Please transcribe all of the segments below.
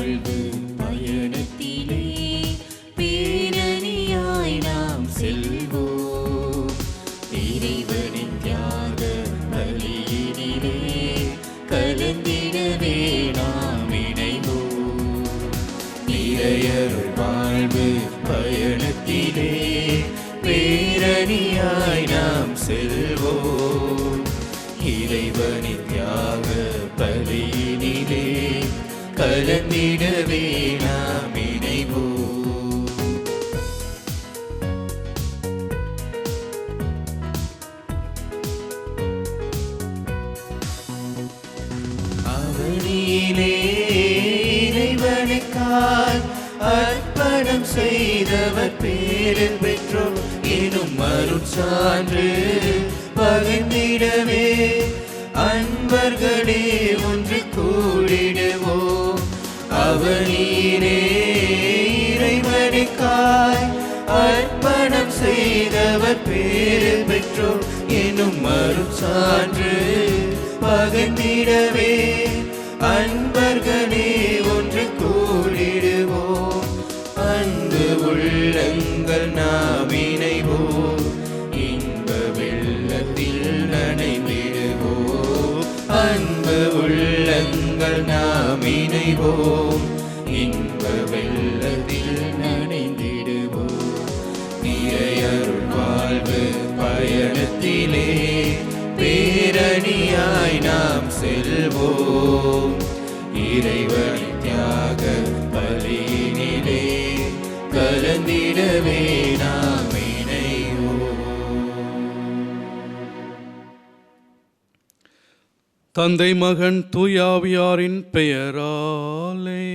வாழ்வு பயணத்திலே பேரணியாய் நாம் செல்வோம். இறைவனின் தியாக பலியினிலே கலந்திடவே நாம் இணைவோம். நிறையருள் வாழ்வு பயணத்திலே பேரணியாய் நாம் செல்வோம். இறைவனின் தியாக பலியினிலே கலந்திடவே நாம் இணைவோம். அவனிலே இறைவனுக்காய் அர்ப்பணம் செய்தவர் பேரு பெற்றோர் எனும் அருட்சான்று பகிர்ந்திடவே அன்பர்களே ஒன்று கூடிடுவோம். அவனீரே இறைவனுக்காய் அர்ப்பணம் செய்தவர் பேரு பெற்றோர் எனும் அருட்சான்று பகிர்ந்திடவே அன்பர்களே ஒன்று கூடிடுவோம். அன்பு உள்ளங்கள் நாம் இணைவோம். இன்ப வெள்ளத்தில் நனைந்திடுவோம். அன்பு உள்ளங்கள் நாம் இணைவோம். இன்ப வெள்ளத்தில் நனைந்திடுவோம். நிறையருள் வாழ்வு பயணத்திலே பேரணியாய் நாம் செல்வோம். இறைவனின் தியாக பலியினிலே கலந்திடவே நாம் இணைவோம். தந்தை மகன் தூயாவியாரின் பெயராலே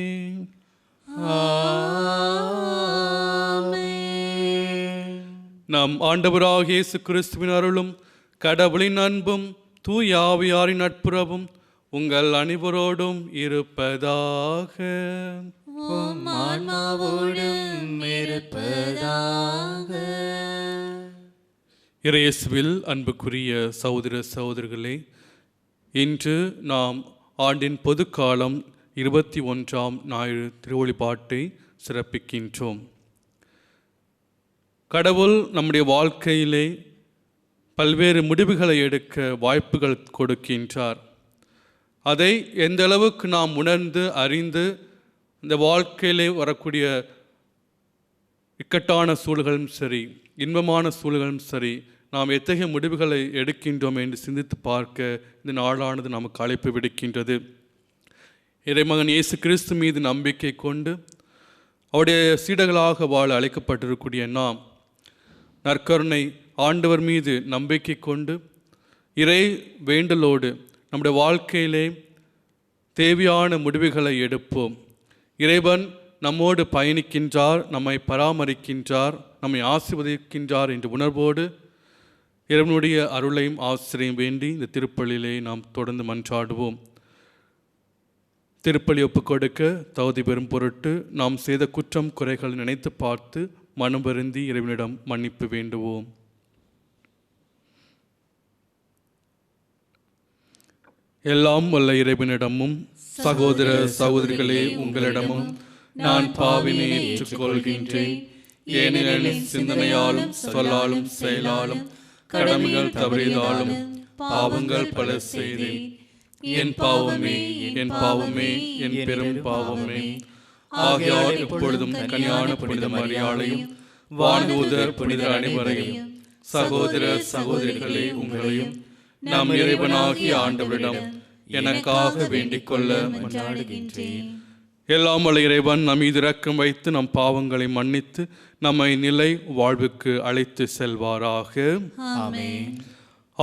நம் ஆண்டவராகிய இயேசு கிறிஸ்துவின் அருளும் கடவுளின் அன்பும் தூயாவியாரின் நட்புறவும் உங்கள் அனைவரோடும் இருப்பதாக. இயேசுவில் அன்புக்குரிய சகோதர சகோதரிகளே, இன்று நாம் ஆண்டின் பொதுக்காலம் 21ஆம் ஞாயிறு திருவழிபாட்டை சிறப்பிக்கின்றோம். கடவுள் நம்முடைய வாழ்க்கையிலே பல்வேறு முடிவுகளை எடுக்க வாய்ப்புகள் கொடுக்கின்றார். அதை எந்த அளவுக்கு நாம் உணர்ந்து அறிந்து இந்த வாழ்க்கையிலே வரக்கூடிய இக்கட்டான சூழல்களும் சரி, இன்பமான சூழல்களும் சரி, நாம் எத்தகைய முடிவுகளை எடுக்கின்றோம் என்று சிந்தித்து பார்க்க இந்த நாளானது நமக்கு அழைப்பு விடுக்கின்றது. இறைமகன் இயேசு கிறிஸ்து மீது நம்பிக்கை கொண்டு அவருடைய சீடர்களாக வாழ அழைக்கப்பட்டிருக்கக்கூடிய நாம் நற்கருணை ஆண்டவர் மீது நம்பிக்கை கொண்டு இறை வேண்டலோடு நம்முடைய வாழ்க்கையிலே தேவையான முடிவுகளை எடுப்போம். இறைவன் நம்மோடு பயணிக்கின்றார், நம்மை பராமரிக்கின்றார், நம்மை ஆசீர்வதிக்கின்றார் என்ற உணர்வோடு இறைவனுடைய அருளையும் ஆசிரியம் வேண்டி இந்த திருப்பலியிலே நாம் தொடர்ந்து மன்றாடுவோம். திருப்பலி ஒப்புக் கொடுக்க தகுதி பெறும் பொருட்டு நாம் செய்த குற்றம் குறைகளை நினைத்து பார்த்து மனம் வருந்தி இறைவனிடம் மன்னிப்பு வேண்டுவோம். எல்லாம் வல்ல இறைவனிடமும் சகோதர சகோதரிகளே உங்களிடமும் நான் பாவினை ஏற்றுக்கொள்கின்றேன். ஏனெனில் சிந்தனையாலும் சொல்லாலும் செயலாலும் கடமைகள் தவறியதாலும் பாவங்கள் பல செய்தேன். என் பாவமே, என் பாவமே, என் பெரும் பாவமே. ஆகையால் எப்பொழுதும் கன்னியான புனித மரியாளையும் வானதூதர் புனிதர் அனைவரையும் சகோதர சகோதரிகளே உங்களையும் நம் இறைவனாகிய ஆண்டவரிடம் எனக்காக வேண்டிக் கொள்ள மன்றாடுகின்றேன். எல்லாம் வல்ல இறைவன் நம் மீது இரக்கம் வைத்து நம் பாவங்களை மன்னித்து நம்மை நிலை வாழ்வுக்கு அழைத்து செல்வாராக. ஆமென்.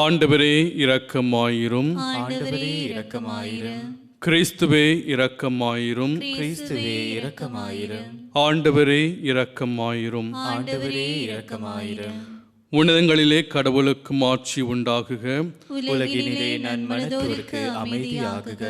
ஆண்டவரே இரக்கமாயிரும். ஆண்டவரே இரக்கமாயிரும். கிறிஸ்துவே இரக்கமாயிரும். கிறிஸ்துவே இரக்கமாயிரும். ஆண்டவரே இரக்கமாயிரும். ஆண்டவரே இரக்கமாயிரும். உன்னதங்களிலே கடவுளுக்கு மாட்சி உண்டாகுக. உலகினிலே நன்மனத்தோருக்கு அமைதியாகுக.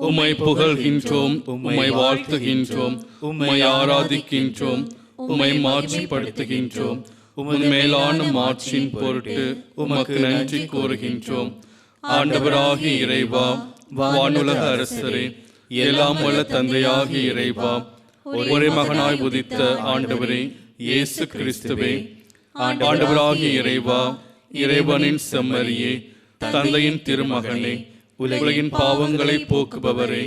உம்மை புகழ்கின்றோம், உம்மை வாழ்த்துகின்றோம், உம்மை ஆராதிக்கின்றோம், உம்மை மாட்சிப்படுத்துகின்றோம். உமது மேலான மாட்சியின் பொருட்டு உமக்கு நன்றி கூறுகின்றோம். ஆண்டவராகிய இறைவா, வானுலக அரசரே, எல்லாம் வல்ல தந்தையாகிய இறைவா, ஒரே மகனாய் உதித்த ஆண்டவரே இயேசு கிறிஸ்துவே, ஆண்டவராகிய இறைவா, இறைவனின் செம்மறியே, தந்தையின் திருமகனே, உலகின் பாவங்களை போக்குபவரே,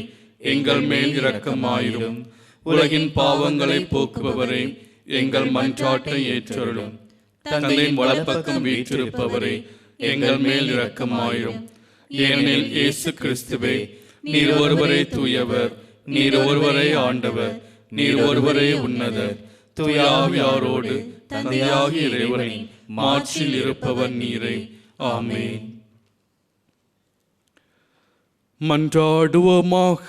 எங்கள் மேல் இரக்கமாயிரும். உலகின் பாவங்களை போக்குபவரே, எங்கள் மன்றாட்டை ஏற்றருளும். தந்தையின் வலப்பக்கம் வீற்றிருப்பவரே, எங்கள் மேல் இரக்கமாயிரும். ஏனெனில் இயேசு கிறிஸ்துவே, நீர் ஒருவரே தூயவர், நீர் ஒருவரே ஆண்டவர், நீர் ஒருவரே உன்னதர். தூய ஆவியாரோடு தந்தையாகிய இறைவனின் மாட்சியில் இருப்பவர் நீரே. ஆமென். மன்றாடுவோமாக.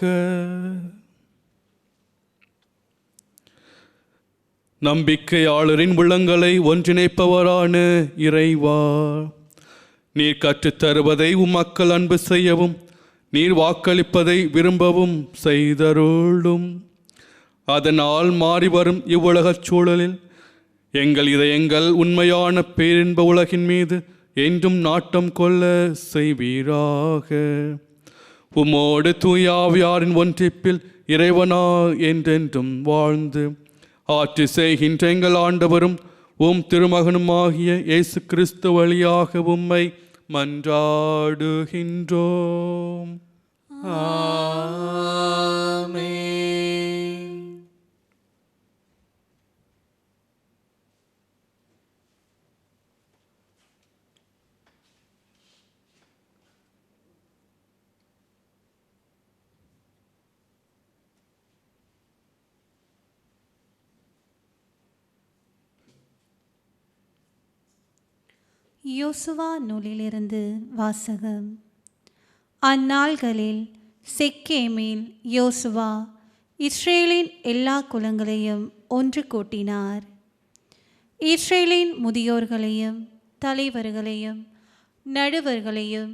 நம்பிக்கையாளரின் உள்ளங்களை ஒன்றிணைப்பவரான இறைவா, நீர் கற்றுத்தருவதை மக்கள் அன்பு செய்யவும், நீர் வாக்களிப்பதை விரும்பவும் செய்தருளும். அதனால் மாறிவரும் இவ்வுலகச் சூழலில் எங்கள் இதயங்கள் உண்மையான பேரின்ப உலகின் மீது என்றும் நாட்டம் கொள்ள செய்வீராக. உம்மோடு தூய ஆவியாரின் ஒன்றிப்பில் இறைவனா என்றென்றும் வாழ்ந்து ஆட்சி செய்கின்ற எங்கள் ஆண்டவரும் உம் திருமகனுமாகிய இயேசு கிறிஸ்து வழியாக உம்மை மன்றாடுகின்றோம். ஆமென். யோசுவா நூலிலிருந்து வாசகம். அந்நாள்களில் செக்கேமில் யோசுவா இஸ்ரேலின் எல்லா குலங்களையும் ஒன்று கூட்டினார். இஸ்ரேலின் முதியோர்களையும் தலைவர்களையும் நடுவர்களையும்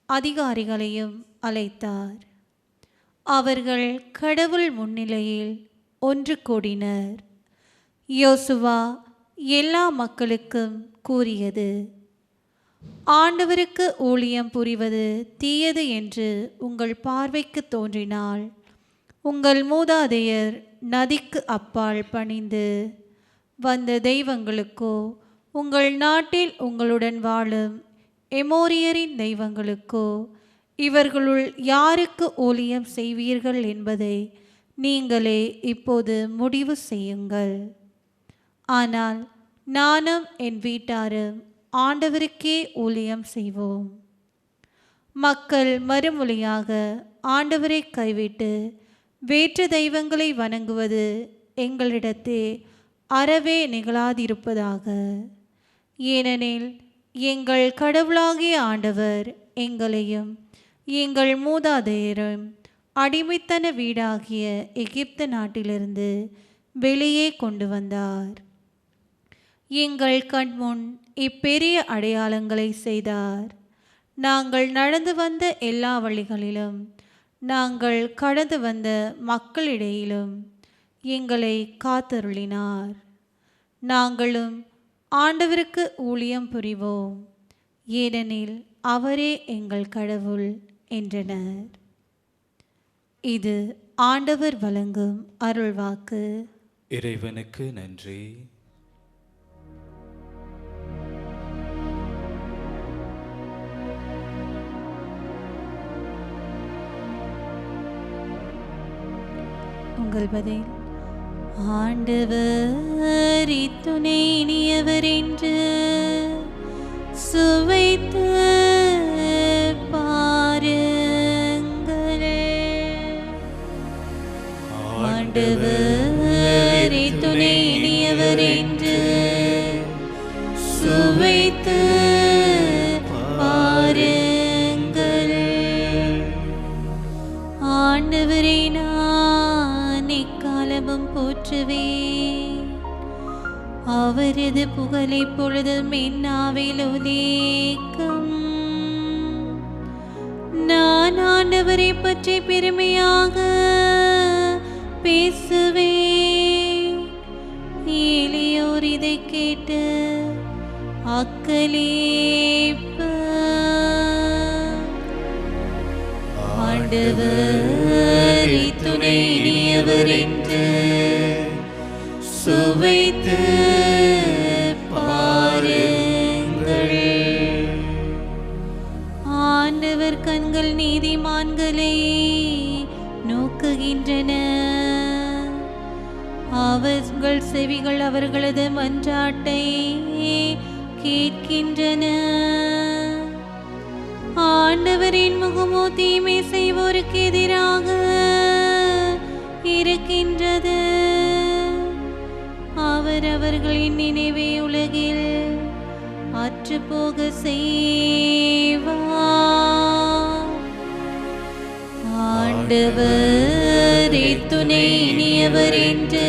அதிகாரிகளையும் அழைத்தார். அவர்கள் கடவுள் முன்னிலையில் ஒன்று கூடினர். யோசுவா எல்லா மக்களுக்கும் கூறியது: ஆண்டவருக்கு ஊழியம் புரிவது தீயது என்று உங்கள் பார்வைக்கு தோன்றினால், உங்கள் மூதாதையர் நதிக்கு அப்பால் பணிந்து வந்த தெய்வங்களுக்கோ, உங்கள் நாட்டில் உங்களுடன் வாழும் எமோரியரின் தெய்வங்களுக்கோ இவர்களுள் யாருக்கு ஊழியம் செய்வீர்கள் என்பதை நீங்களே இப்போது முடிவு செய்யுங்கள். ஆனால் நானும் என் வீட்டாரும் ஆண்டவருக்கே ஊழியம் செய்வோம். மக்கள் மறுமொழியாக, ஆண்டவரை கைவிட்டு வேற்று தெய்வங்களை வணங்குவது எங்களிடத்தே அறவே நிகழாதிருப்பதாக. ஏனெனில் எங்கள் கடவுளாகிய ஆண்டவர் எங்களையும் எங்கள் மூதாதையரும் அடிமைத்தன வீடாகிய எகிப்து நாட்டிலிருந்து வெளியே கொண்டு வந்தார். எங்கள் கண்முன் இப்பெரிய அடையாளங்களை செய்தார். நாங்கள் நடந்து வந்த எல்லா வழிகளிலும், நாங்கள் கடந்து வந்த மக்களிடையிலும் எங்களை காத்தருளினார். நாங்களும் ஆண்டவருக்கு ஊழியம் புரிவோம், ஏனெனில் அவரே எங்கள் கடவுள் என்றனர். இது ஆண்டவர் வழங்கும் அருள்வாக்கு. இறைவனுக்கு நன்றி. உங்கள் பதில்: ஆண்டவர் துணை இனியவர் என்று சுவைத்து பாருங்கள். ஆண்டவர் துணை இனியவர் என்று சுவைத்து பாருங்கள். ஆண்டவரை நான் எக்காலமும் போற்றுவேன். அவரது புகழை பொழுதும் என் நாவில் உலேக்கும். நான் ஆண்டவரை பற்றி பெருமையாக பேசுவேன். எளியோர் இதை கேட்டு அக்களிப்ப. ஆண்டவர் துணை இனியவர் என்று சுவைத்து பாருங்கள். ஆண்டவர் கண்கள் நீதிமான்களை நோக்குகின்றன, அவர்கள் செவிகள் அவர்களது மன்றாட்டை கேட்கின்றன. ஆண்டவரின் முகமோ தீமை செய்வோருக்கு எதிராக இருக்கின்றது. அவர் அவர்களின் நினைவை உலகில் அற்றுப்போக செய்வார். ஆண்டவர் துணை இனியவர் என்று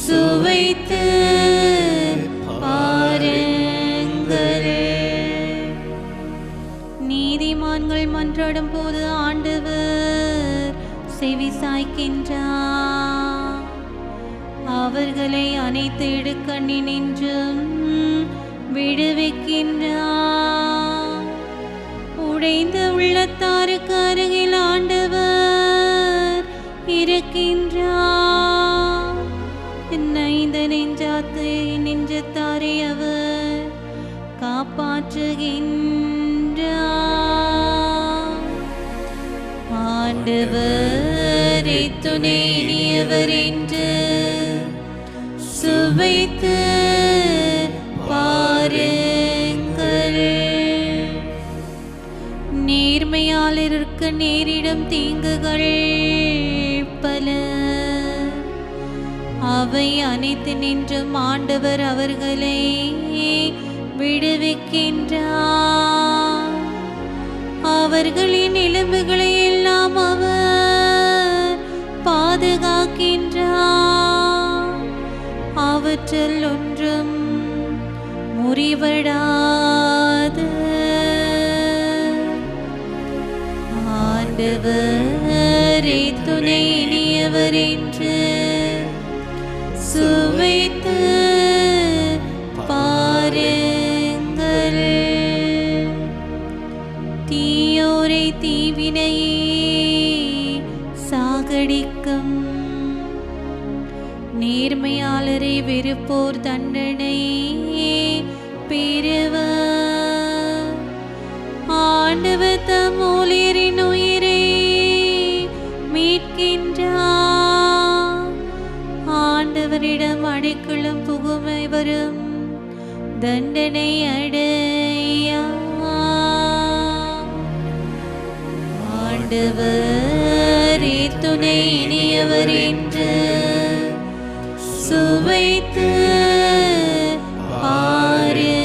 சுவைத்து பாருங்கள். நீதிமான்கள் மன்றாடும் போது ஆண்டவர் செவி சாய்க்கின்றார். அவர்களை அனைத்து இடுக்கண்ணினின்றும் விடுவிக்கின்றார். உடைந்த உள்ளத்தாருக்கு அருகில் ஆண்டவர் இருக்கின்றார். நைந்த நெஞ்சத்தாரை அவர் காப்பாற்றுகின்றார். ஆண்டவர் துணை இனியவர் என்று சுவைத்து பாருங்கள். நேர்மையாளருக்கு நேரிடும் தீங்குகள் பல, அவை அனைத்து நின்றும் ஆண்டவர் அவர்களை விடுவிக்கின்றார். அவர்களின் எலும்புகளை எல்லாம் அவர் பாதுகாக்கின்றார். அவற்றில் ஒன்றும் முறிவடாது. ஆண்டவர் துணை இனியவர் என்று சுவைத்து பாருங்கள். தீயோரை தீவினையே சாகடிக்கும், நேர்மையாளரை வெறுப்போர் தண்டனை பெறுவர். ஆண்டவர் தம் ஊழியரின் உயிரை மீட்கின்றார். ஆண்டவரிடம் அடைக்கலம் புகுமை வரும் தண்டனை அடையார். ஆண்டவர் துணை இனியவர் என்று சுவைத்து பாருங்கள்.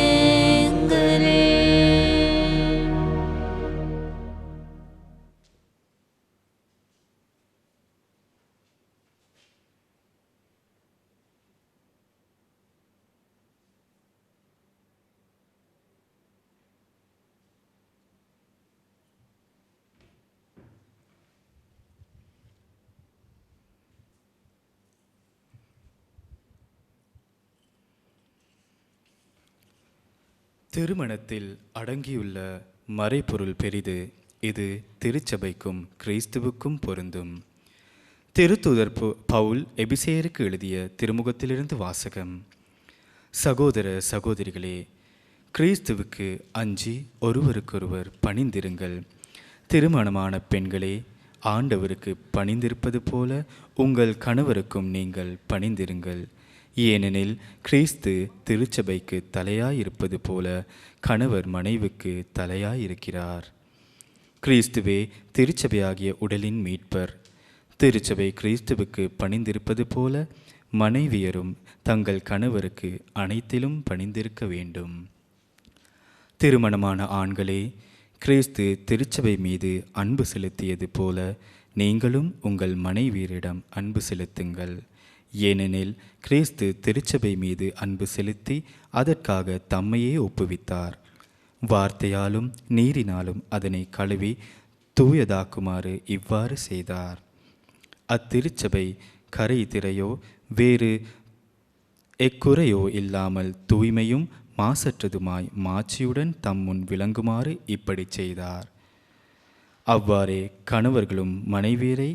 திருமணத்தில் அடங்கியுள்ள மறைபொருள் பெரிது. இது திருச்சபைக்கும் கிறிஸ்துவுக்கும் பொருந்தும். திருத்தூதர் பவுல் எபிசேயருக்கு எழுதிய திருமுகத்திலிருந்து வாசகம். சகோதர சகோதரிகளே, கிறிஸ்துவுக்கு அஞ்சி ஒருவருக்கொருவர் பணிந்திருங்கள். திருமணமான பெண்களே, ஆண்டவருக்கு பணிந்திருப்பது போல உங்கள் கணவருக்கும் நீங்கள் பணிந்திருங்கள். ஏனெனில் கிறிஸ்து திருச்சபைக்கு தலையாயிருப்பது போல கணவர் மனைவிக்கு தலையாயிருக்கிறார். கிறிஸ்துவே திருச்சபையாகிய உடலின் மீட்பர். திருச்சபை கிறிஸ்துவுக்கு பணிந்திருப்பது போல மனைவியரும் தங்கள் கணவருக்கு அனைத்திலும் பணிந்திருக்க வேண்டும். திருமணமான ஆண்களே, கிறிஸ்து திருச்சபை மீது அன்பு செலுத்தியது போல நீங்களும் உங்கள் மனைவியரிடம் அன்பு செலுத்துங்கள். ஏனெனில் கிறிஸ்து திருச்சபை மீது அன்பு செலுத்தி அதற்காக தம்மையே ஒப்புவித்தார். வார்த்தையாலும் நீரினாலும் அதனை கழுவி தூயதாக்குமாறு இவ்வாறு செய்தார். அத்திருச்சபை கரை திரையோ வேறு எக்குறையோ இல்லாமல் தூய்மையும் மாசற்றதுமாய் மாட்சியுடன் தம்முன் விளங்குமாறு இப்படி செய்தார். அவ்வாறே கணவர்களும் மனைவியரை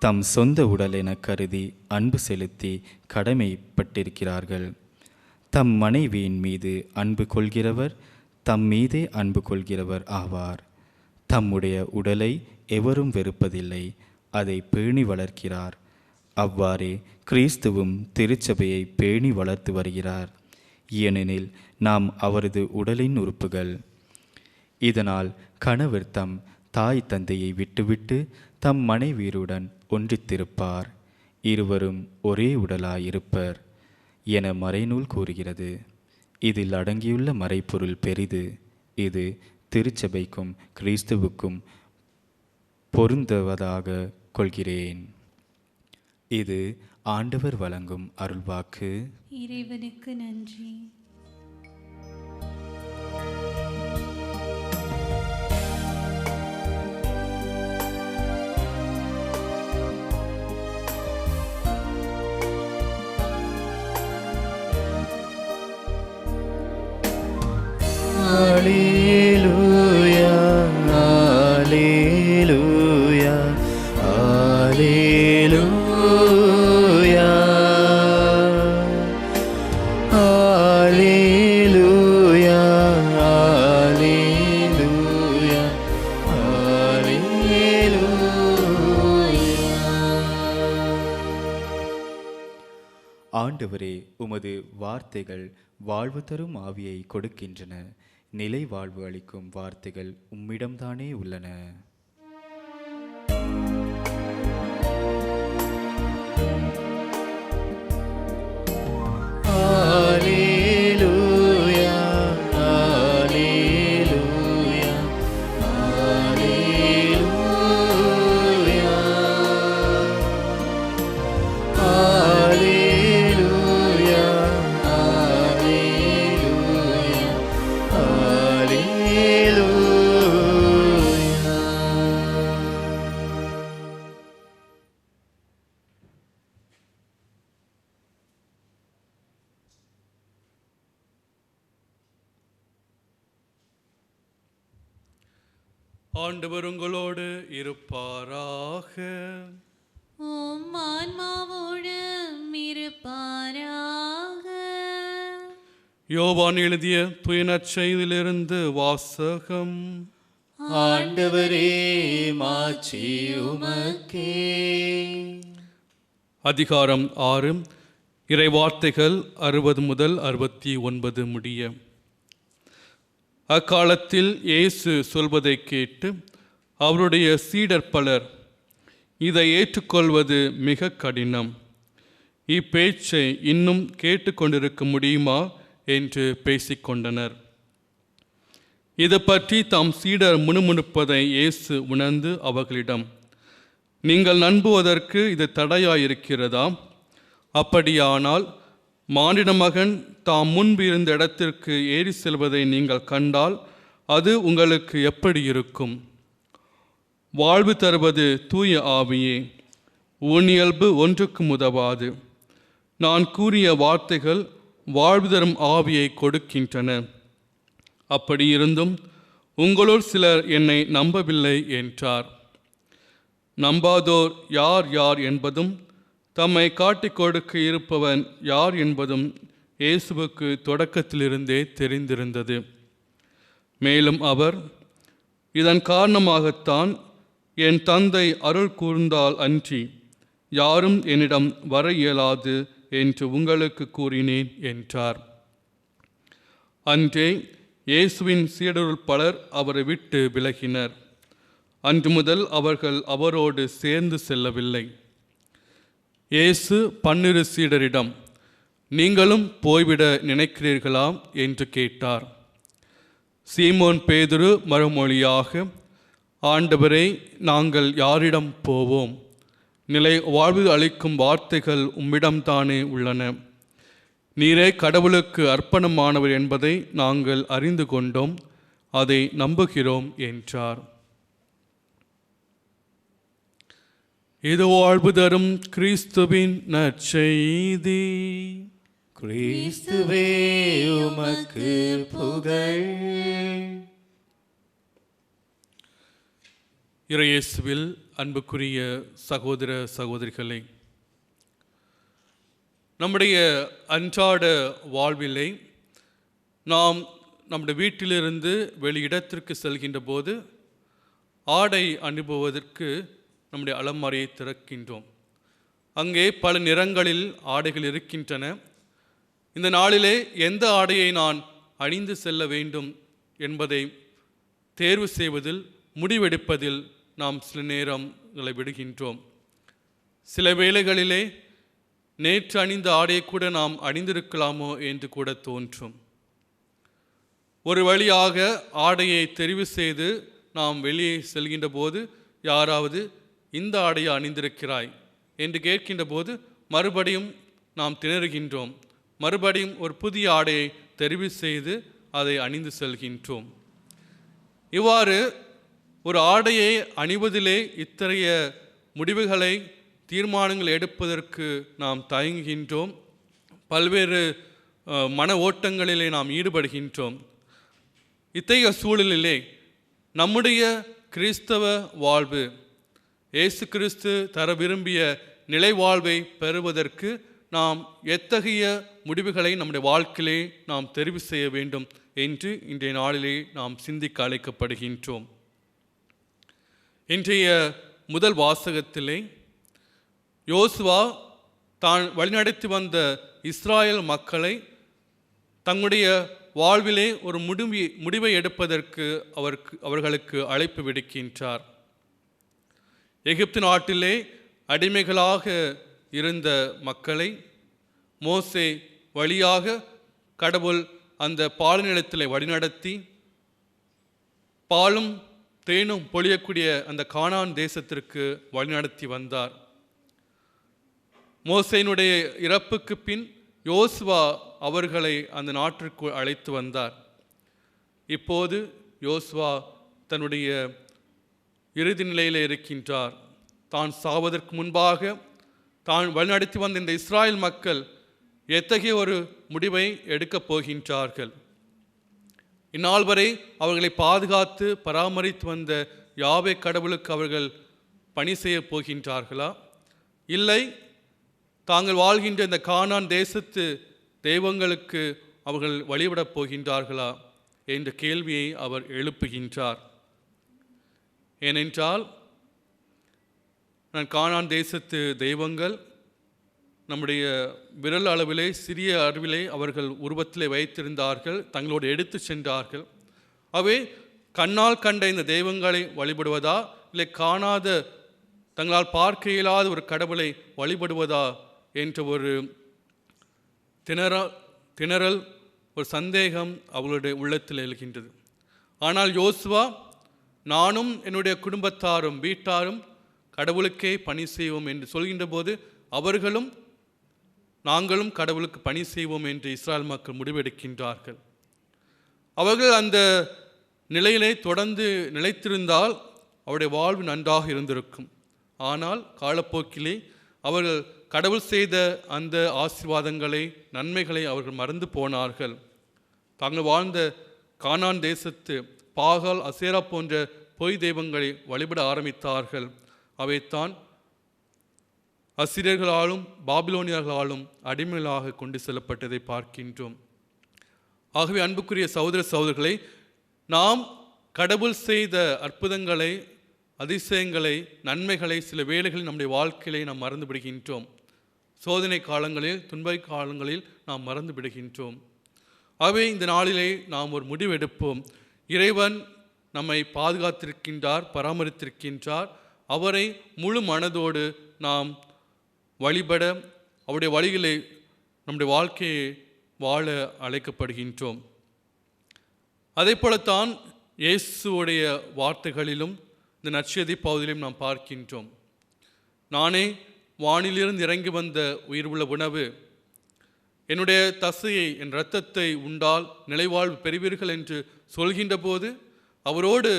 தம் சொந்த உடல் என கருதி அன்பு செலுத்தி கடமைப்பட்டிருக்கிறார்கள். தம் மனைவியின் மீது அன்பு கொள்கிறவர் தம் மீதே அன்பு கொள்கிறவர் ஆவார். தம்முடைய உடலை எவரும் வெறுப்பதில்லை, அதை பேணி வளர்க்கிறார். அவ்வாறே கிறிஸ்துவும் திருச்சபையை பேணி வளர்த்து வருகிறார். ஏனெனில் நாம் அவரது உடலின் உறுப்புகள். இதனால் கணவர் தம் தாய் தந்தையை விட்டுவிட்டு தம் மனைவியருடன் ஒன்றித்திருப்பார், இருவரும் ஒரே உடலாயிருப்பர் என மறைநூல் கூறுகிறது. இதில் அடங்கியுள்ள மறைப்பொருள் பெரிது. இது திருச்சபைக்கும் கிறிஸ்துவுக்கும் பொருந்துவதாக கொள்கிறேன். இது ஆண்டவர் வழங்கும் அருள்வாக்கு. இறைவனுக்கு நன்றி. Alleluia, Alleluia, Alleluia, Alleluia, Alleluia, Alleluia. ஆண்டவரே, உமது வார்த்தைகள் வாழ்வு தரும் ஆவியை கொடுக்கின்றன. நிலை வாழ்வு அளிக்கும் வார்த்தைகள் உம்மிடம்தானே உள்ளன. Alleluia, Alleluia, Alleluia, Alleluia, ஆண்டவர் உங்களோடு இருப்பாராக. உம் ஆன்மாவோடும் இருப்பாராக. யோவான் எழுதிய தூய நற்செய்தியிலிருந்து வாசகம். ஆண்டவரே, மாட்சி உமக்கே. அதிகாரம் 6, இறைவார்த்தைகள் 60 முதல் 69 முடிய. அக்காலத்தில் இயேசு சொல்வதை கேட்டு அவருடைய சீடர் பலர், இதை ஏற்றுக்கொள்வது மிக கடினம், இப்பேச்சை இன்னும் கேட்டுக்கொண்டிருக்க முடியுமா என்று பேசிக்கொண்டனர். இது பற்றி தாம் சீடர் முணுமுணுப்பதை இயேசு உணர்ந்து அவர்களிடம், நீங்கள் நம்புவதற்கு இது தடையாயிருக்கிறதா? அப்படியானால் மானிட மகன் தாம் முன்பு இருந்த இடத்திற்கு ஏறி செல்வதை நீங்கள் கண்டால் அது உங்களுக்கு எப்படி இருக்கும்? வாழ்வு தருவது தூய ஆவியே, ஊனியல்பு ஒன்றுக்கு உதவாது. நான் கூறிய வார்த்தைகள் வாழ்வு தரும் ஆவியை கொடுக்கின்றன. அப்படியிருந்தும் உங்களுள் சிலர் என்னை நம்பவில்லை என்றார். நம்பாதோர் யார் யார் என்பதும் தம்மை காட்டிக் கொடுக்க இருப்பவன் யார் என்பதும் இயேசுவுக்கு தொடக்கத்திலிருந்தே தெரிந்திருந்தது. மேலும் அவர், இதன் காரணமாகத்தான் என் தந்தை அருள் கூர்ந்தால் அன்றி யாரும் என்னிடம் வர இயலாது என்று உங்களுக்கு கூறினேன் என்றார். அன்றே இயேசுவின் சீடருள் பலர் அவரை விட்டு விலகினர். அன்று முதல் அவர்கள் அவரோடு சேர்ந்து செல்லவில்லை. இயேசு 12 சீடரிடம், நீங்களும் போய்விட நினைக்கிறீர்களா என்று கேட்டார். சீமோன் பேதுரு மறுமொழியாக, ஆண்டவரே, நாங்கள் யாரிடம் போவோம்? நிலை வாழ்வு அளிக்கும் வார்த்தைகள் உம்மிடம்தானே உள்ளன. நீரே கடவுளுக்கு அர்ப்பணமானவர் என்பதை நாங்கள் அறிந்து கொண்டோம், அதை நம்புகிறோம் என்றார். இது வாழ்வு தரும் கிறிஸ்துவின் நற்செய்தி. கிறிஸ்துவே, உமக்கு புகழ். இறையேசுவில் அன்புக்குரிய சகோதர சகோதரிகளே, நம்முடைய அன்றாட வாழ்விலே நாம் நம்முடைய வீட்டிலிருந்து வெளியிடத்திற்கு செல்கின்ற போது ஆடை அனுப்புவதற்கு நம்முடைய அலமாரியை திறக்கின்றோம். அங்கே பல நிறங்களில் ஆடைகள் இருக்கின்றன. இந்த நாளிலே எந்த ஆடையை நான் அணிந்து செல்ல வேண்டும் என்பதை தேர்வு செய்வதில், முடிவெடுப்பதில் நாம் சில நேரங்களை விடுகின்றோம். சில வேளைகளிலே நேற்று அணிந்த ஆடையை கூட நாம் அணிந்திருக்கலாமோ என்று கூட தோன்றும். ஒரு வழியாக ஆடையை தெரிவு செய்து நாம் வெளியே செல்கின்ற போது யாராவது இந்த ஆடையை அணிந்திருக்கிறாய் என்று கேட்கின்ற போது மறுபடியும் நாம் திணறுகின்றோம். மறுபடியும் ஒரு புதிய ஆடையை தெரிவு செய்து அதை அணிந்து செல்கின்றோம். இவ்வாறு ஒரு ஆடையை அணிவதிலே இத்தகைய முடிவுகளை, தீர்மானங்கள் எடுப்பதற்கு நாம் தயங்குகின்றோம். பல்வேறு மன ஓட்டங்களிலே நாம் ஈடுபடுகின்றோம். இத்தகைய சூழலிலே நம்முடைய கிறிஸ்தவ வாழ்வு, இயேசு கிறிஸ்து தர விரும்பிய நிலை வாழ்வை பெறுவதற்கு நாம் எத்தகைய முடிவுகளை நம்முடைய வாழ்க்கையிலே நாம் தெரிவு செய்ய வேண்டும் என்று இன்றைய நாளிலே நாம் சிந்திக்க அழைக்கப்படுகின்றோம். இன்றைய முதல் வாசகத்திலே யோசுவா தான் வழிநடத்தி வந்த இஸ்ராயல் மக்களை தங்களுடைய வாழ்விலே ஒரு முடிவை எடுப்பதற்கு அவர்களுக்கு அழைப்பு விடுக்கின்றார். எகிப்து நாட்டிலே அடிமைகளாக இருந்த மக்களை மோசே வழியாக கடவுள் அந்த பாலைநிலத்திலே வழிநடத்தி பாலும் தேனும் பொழியக்கூடிய அந்த கானான் தேசத்திற்கு வழிநடத்தி வந்தார். மோசேயினுடைய இறப்புக்கு பின் யோசுவா அவர்களை அந்த நாட்டிற்கு அழைத்து வந்தார். இப்போது யோசுவா தன்னுடைய இறுதி நிலையில் இருக்கின்றார். தான் சாவதற்கு முன்பாக தான் வழிநடத்தி வந்த இந்த இஸ்ராயல் மக்கள் எத்தகைய ஒரு முடிவை எடுக்கப் போகின்றார்கள்? இந்நாள் வரை அவர்களை பாதுகாத்து பராமரித்து வந்த யாவே கடவுளுக்கு அவர்கள் பணி செய்ய போகின்றார்களா? இல்லை தாங்கள் வாழ்கின்ற இந்த கானான் தேசத்து தெய்வங்களுக்கு அவர்கள் வழிபடப் போகின்றார்களா என்ற கேள்வியை அவர் எழுப்புகின்றார். ஏனென்றால் கானான் தேசத்து தெய்வங்கள் நம்முடைய விரல் அளவிலே, சிறிய அளவிலே அவர்கள் உருவத்திலே வைத்திருந்தார்கள், தங்களோடு எடுத்து சென்றார்கள். அவை கண்ணால் கண்ட இந்த தெய்வங்களை வழிபடுவதா, இல்லை காணாத தங்களால் பார்க்க இயலாத ஒரு கடவுளை வழிபடுவதா என்ற ஒரு திணறல், ஒரு சந்தேகம் அவர்களுடைய உள்ளத்தில் எழுகின்றது. ஆனால் யோசுவா, நானும் என்னுடைய குடும்பத்தாரும் வீட்டாரும் கடவுளுக்கே பணி செய்வோம் என்று சொல்கின்ற போது அவர்களும் நாங்களும் கடவுளுக்கு பணி செய்வோம் என்று இஸ்ராயல் மக்கள் முடிவெடுக்கின்றார்கள். அவர்கள் அந்த நிலையிலே தொடர்ந்து நிலைத்திருந்தால் அவருடைய வாழ்வு நன்றாக இருந்திருக்கும். ஆனால் காலப்போக்கிலே அவர்கள் கடவுள் செய்த அந்த ஆசீர்வாதங்களை, நன்மைகளை அவர்கள் மறந்து போனார்கள். தாங்கள் வாழ்ந்த கானான் தேசத்து பாகால், அசேரா போன்ற பொய் தெய்வங்களை வழிபட ஆரம்பித்தார்கள். அவைத்தான் அசிரியர்களாலும் பாபிலோனியர்களாலும் அடிமைகளாக கொண்டு செல்லப்பட்டதை பார்க்கின்றோம். ஆகவே அன்புக்குரிய சகோதர சகோதரிகளை, நாம் கடவுள் செய்த அற்புதங்களை, அதிசயங்களை, நன்மைகளை சில வேளைகளில் நம்முடைய வாழ்க்கையிலே நாம் மறந்து விடுகின்றோம். சோதனை காலங்களில், துன்ப காலங்களில் நாம் மறந்து விடுகின்றோம். ஆகவே இந்த நாளிலே நாம் ஒரு முடிவெடுப்போம். இறைவன் நம்மை பாதுகாத்திருக்கின்றார், பராமரித்திருக்கின்றார். அவரை முழு மனதோடு நாம் வழிபட, அவருடைய வழிகளை நம்முடைய வாழ்க்கையை வாழ அழைக்கப்படுகின்றோம். அதே போலத்தான் இயேசுடைய வார்த்தைகளிலும் இந்த நற்செய்தி பகுதியிலும் நாம் பார்க்கின்றோம். நானே வானிலிருந்து இறங்கி வந்த உயிர் உள்ள உணவு, என்னுடைய தசையை, என் இரத்தத்தை உண்டால் நிலைவாழ்வு பெறுவீர்கள் என்று சொல்கின்ற போது அவரோடு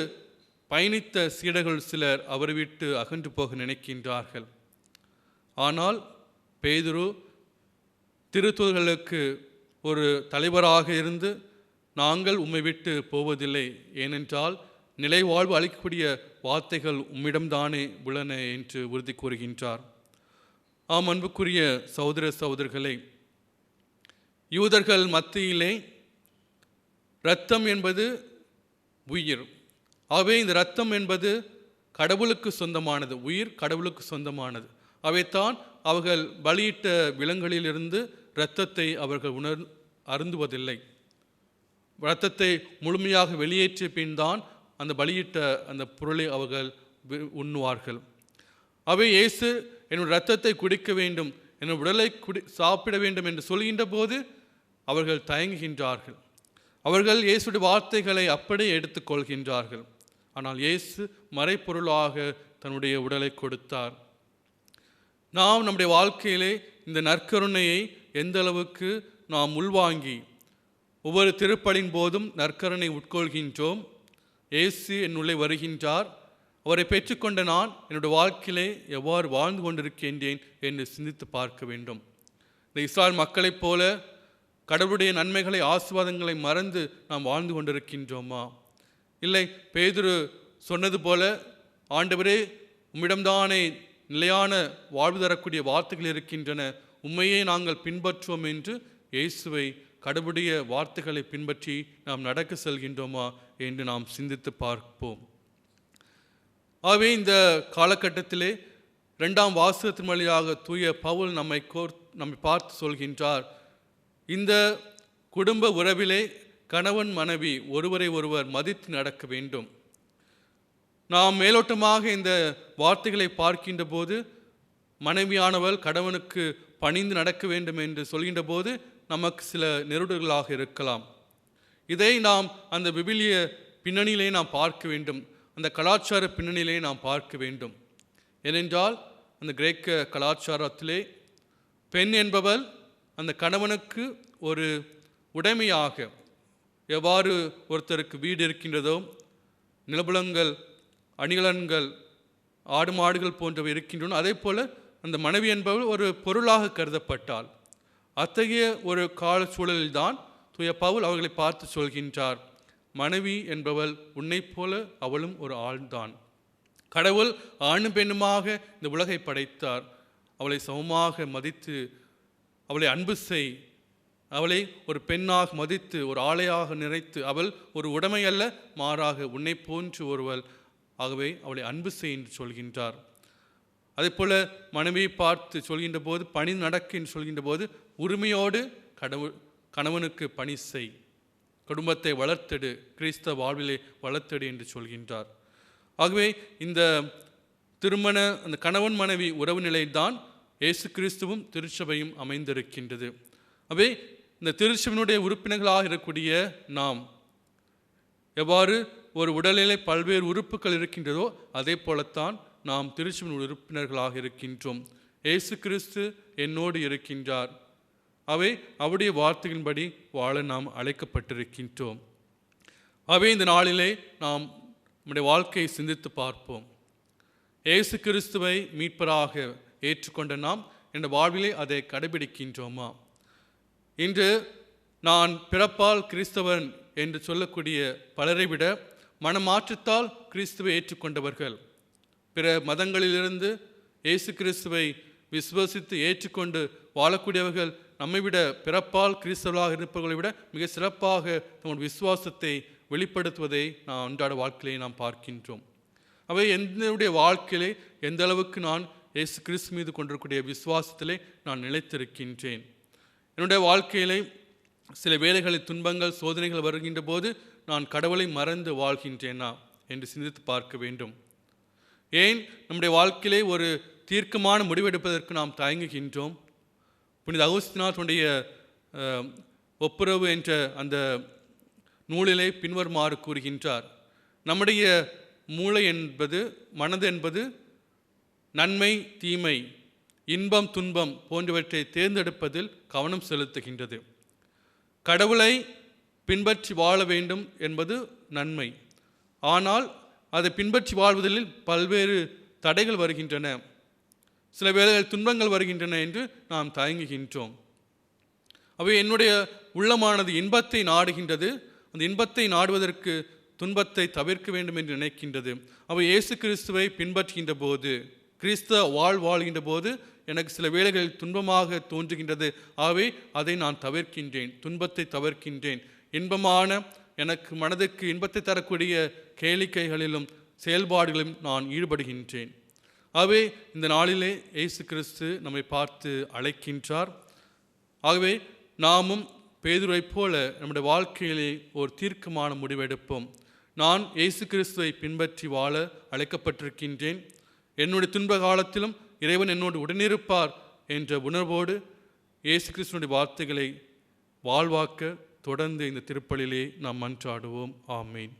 பயணித்த சீடர்கள் சிலர் அவரை விட்டு அகன்று போக நினைக்கின்றார்கள். ஆனால் பேதுரு திருத்தூதர்களுக்கு ஒரு தலைவராக இருந்து, நாங்கள் உம்மை விட்டு போவதில்லை, ஏனென்றால் நிலை வாழ்வு அளிக்கக்கூடிய வார்த்தைகள் உம்மிடம்தானே உள்ளன என்று உறுதி கூறுகின்றார். ஆம் அன்புக்குரிய சகோதர சகோதரர்களே, யூதர்கள் மத்தியிலே இரத்தம் என்பது உயிர். ஆகவே இந்த இரத்தம் என்பது கடவுளுக்கு சொந்தமானது, உயிர் கடவுளுக்கு சொந்தமானது. அவைத்தான் அவர்கள் பலியிட்ட விலங்குகளிலிருந்து இரத்தத்தை அவர்கள் அருந்துவதில்லை. இரத்தத்தை முழுமையாக வெளியேற்றிய பின் தான் அந்த பலியிட்ட அந்த பொருளை அவர்கள் உண்ணுவார்கள். அவை இயேசு என்னுடைய இரத்தத்தை குடிக்க வேண்டும், என்னுடைய உடலை சாப்பிட வேண்டும் என்று சொல்கின்ற போது அவர்கள் தயங்குகின்றார்கள். அவர்கள் இயேசுடைய வார்த்தைகளை அப்படியே எடுத்துக்கொள்கின்றார்கள். ஆனால் இயேசு மறைப்பொருளாக தன்னுடைய உடலை கொடுத்தார். நாம் நம்முடைய வாழ்க்கையிலே இந்த நற்கருணையை எந்த அளவுக்கு நாம் உள்வாங்கி ஒவ்வொரு திருப்பலின் போதும் நற்கருணை உட்கொள்கின்றோம். இயேசு என்னுள்ளே வருகின்றார், அவரை பெற்றுக்கொண்ட நான் என்னுடைய வாழ்க்கையிலே எவ்வாறு வாழ்ந்து கொண்டிருக்கின்றேன் என்று சிந்தித்து பார்க்க வேண்டும். இந்த இஸ்ராயல் மக்களைப் போல கடவுளுடைய நன்மைகளை ஆசீர்வாதங்களை மறந்து நாம் வாழ்ந்து கொண்டிருக்கின்றோமா? இல்லை, பேதுரு சொன்னது போல, ஆண்டவரே உம்மிடம்தானே நிலையான வாழ்வு தரக்கூடிய வார்த்தைகள் இருக்கின்றன, உண்மையே நாங்கள் பின்பற்றுவோம் என்று இயேசுவை கடவுளுடைய வார்த்தைகளை பின்பற்றி நாம் நடக்க செல்கின்றோமா என்று நாம் சிந்தித்து பார்ப்போம். ஆகவே இந்த காலகட்டத்திலே 2ஆம் வாசகத்தின் வழியாக தூய பவுல் நம்மை பார்த்து சொல்கின்றார், இந்த குடும்ப உறவிலே கணவன் மனைவி ஒருவரை ஒருவர் மதித்து நடக்க வேண்டும். நாம் மேலோட்டமாக இந்த வார்த்தைகளை பார்க்கின்ற போது மனைவியானவள் கடவுனுக்கு பணிந்து நடக்க வேண்டும் என்று சொல்கின்ற போது நமக்கு சில நெருடர்களாக இருக்கலாம். இதை நாம் அந்த விவிலிய பின்னணியிலே நாம் பார்க்க வேண்டும், அந்த கலாச்சார பின்னணியிலே நாம் பார்க்க வேண்டும். ஏனென்றால் அந்த கிரேக்க கலாச்சாரத்திலே பெண் என்பவள் அந்த கணவனுக்கு ஒரு உடைமையாக, எவ்வாறு ஒருத்தருக்கு வீடு இருக்கின்றதோ, நிலபுலங்கள், அணிகலன்கள், ஆடு மாடுகள் போன்றவை இருக்கின்றன, அதே போல் அந்த மனைவி என்பவள் ஒரு பொருளாக கருதப்பட்டாள். அத்தகைய ஒரு கால சூழலில்தான் தூய பவுல் அவர்களை பார்த்து சொல்கின்றார், மனைவி என்பவள் உன்னை போல அவளும் ஒரு ஆள்தான். கடவுள் ஆணும் பெண்ணுமாக இந்த உலகை படைத்தார். அவளை சமமாக மதித்து அவளை அன்பு செய், அவளை ஒரு பெண்ணாக மதித்து ஒரு ஆளையாக நிறைத்து, அவள் ஒரு உடைமை அல்ல, மாறாக உன்னை போன்று ஒருவள், ஆகவே அவளை அன்பு செய் என்று சொல்கின்றார். அதே போல மனைவியை பார்த்து சொல்கின்ற போது, பணி நடக்க என்று சொல்கின்ற போது, உரிமையோடு கணவனுக்கு பணி செய், குடும்பத்தை வளர்த்தெடு, கிறிஸ்தவ வாழ்விலே வளர்த்தெடு என்று சொல்கின்றார். ஆகவே இந்த திருமண அந்த கணவன் மனைவி உறவு நிலைதான் இயேசு கிறிஸ்துவும் திருச்சபையும் அமைந்திருக்கின்றது. அவை இந்த திருச்சபையினுடைய உறுப்பினர்களாக இருக்கக்கூடிய நாம் எவ்வாறு ஒரு உடலிலே பல்வேறு உறுப்புகள் இருக்கின்றதோ அதே போலத்தான் நாம் திருச்சபையின் உறுப்பினர்களாக இருக்கின்றோம். இயேசு கிறிஸ்து என்னோடு இருக்கின்றார். அவை அவருடைய வார்த்தையின்படி வாழ நாம் அழைக்கப்பட்டிருக்கின்றோம். அவை இந்த நாளிலே நாம் நம்முடைய வாழ்க்கையை சிந்தித்து பார்ப்போம். இயேசு கிறிஸ்துவை மீட்பராக ஏற்றுக்கொண்ட நாம் என்ற வாழ்விலே அதை கடைபிடிக்கின்றோமா? இன்று நான் பிறப்பால் கிறிஸ்தவன் என்று சொல்லக்கூடிய பலரை விட மனமாற்றத்தால் கிறிஸ்துவை ஏற்றுக்கொண்டவர்கள், பிற மதங்களிலிருந்து இயேசு கிறிஸ்துவை விசுவசித்து ஏற்றுக்கொண்டு வாழக்கூடியவர்கள் நம்மை விட பிறப்பால் கிறிஸ்தவர்களாக இருப்பவர்களை விட மிக சிறப்பாக தங்கள் விசுவாசத்தை வெளிப்படுத்துவதை நான் அன்றாட வாழ்க்கையிலே நாம் பார்க்கின்றோம். அவை என்னுடைய வாழ்க்கையிலே எந்த அளவுக்கு நான் இயேசு கிறிஸ்து மீது கொண்டிருக்கூடிய விசுவாசத்திலே நான் நிலைத்திருக்கின்றேன். என்னுடைய வாழ்க்கையிலே சில வேளைகளில் துன்பங்கள் சோதனைகள் வருகின்ற போது நான் கடவுளை மறந்து வாழ்கின்றேனா என்று சிந்தித்து பார்க்க வேண்டும். ஏன் நம்முடைய வாழ்க்கையிலே ஒரு தீர்க்கமான முடிவெடுப்பதற்கு நாம் தயங்குகின்றோம்? புனித அகுஸ்தினாருடைய ஒப்புரவு என்ற அந்த நூலிலே பின்வருமாறு கூறுகின்றார், நம்முடைய மூளை என்பது, மனது என்பது நன்மை தீமை, இன்பம் துன்பம் போன்றவற்றை தேர்ந்தெடுப்பதில் கவனம் செலுத்துகின்றது. கடவுளை பின்பற்றி வாழ வேண்டும் என்பது நன்மை. ஆனால் அதை பின்பற்றி வாழ்வதில் பல்வேறு தடைகள் வருகின்றன, சில வேளைகள் துன்பங்கள் வருகின்றன என்று நாம் தயங்குகின்றோம். அவை என்னுடைய உள்ளமானது இன்பத்தை நாடுகின்றது. அந்த இன்பத்தை நாடுவதற்கு துன்பத்தை தவிர்க்க வேண்டும் என்று நினைக்கின்றது. அவர் இயேசு கிறிஸ்துவை பின்பற்றுகின்ற போது, கிறிஸ்துவ வாழ்கின்ற போது எனக்கு சில வேளைகளில் துன்பமாக தோன்றுகின்றது. ஆகவே அதை நான் தவிர்க்கின்றேன், துன்பத்தை தவிர்க்கின்றேன். இன்பமான எனக்கு மனதுக்கு இன்பத்தை தரக்கூடிய கேளிக்கைகளிலும் செயல்பாடுகளிலும் நான் ஈடுபடுகின்றேன். ஆகவே இந்த நாளிலே இயேசு கிறிஸ்து நம்மை பார்த்து அழைக்கின்றார். ஆகவே நாமும் பேதுருவைப் போல நம்முடைய வாழ்க்கையிலே ஒரு தீர்க்கமான முடிவெடுப்போம். நான் இயேசு கிறிஸ்துவை பின்பற்றி வாழ அழைக்கப்பட்டிருக்கின்றேன். என்னுடைய துன்ப காலத்திலும் இறைவன் என்னோடு உடனிருப்பார் என்ற உணர்வோடு இயேசு கிறிஸ்துவனுடைய வார்த்தைகளை வாழ்வாக்க தொடர்ந்து இந்த திருப்பலிலே நாம் மன்றாடுவோம். ஆமீன்.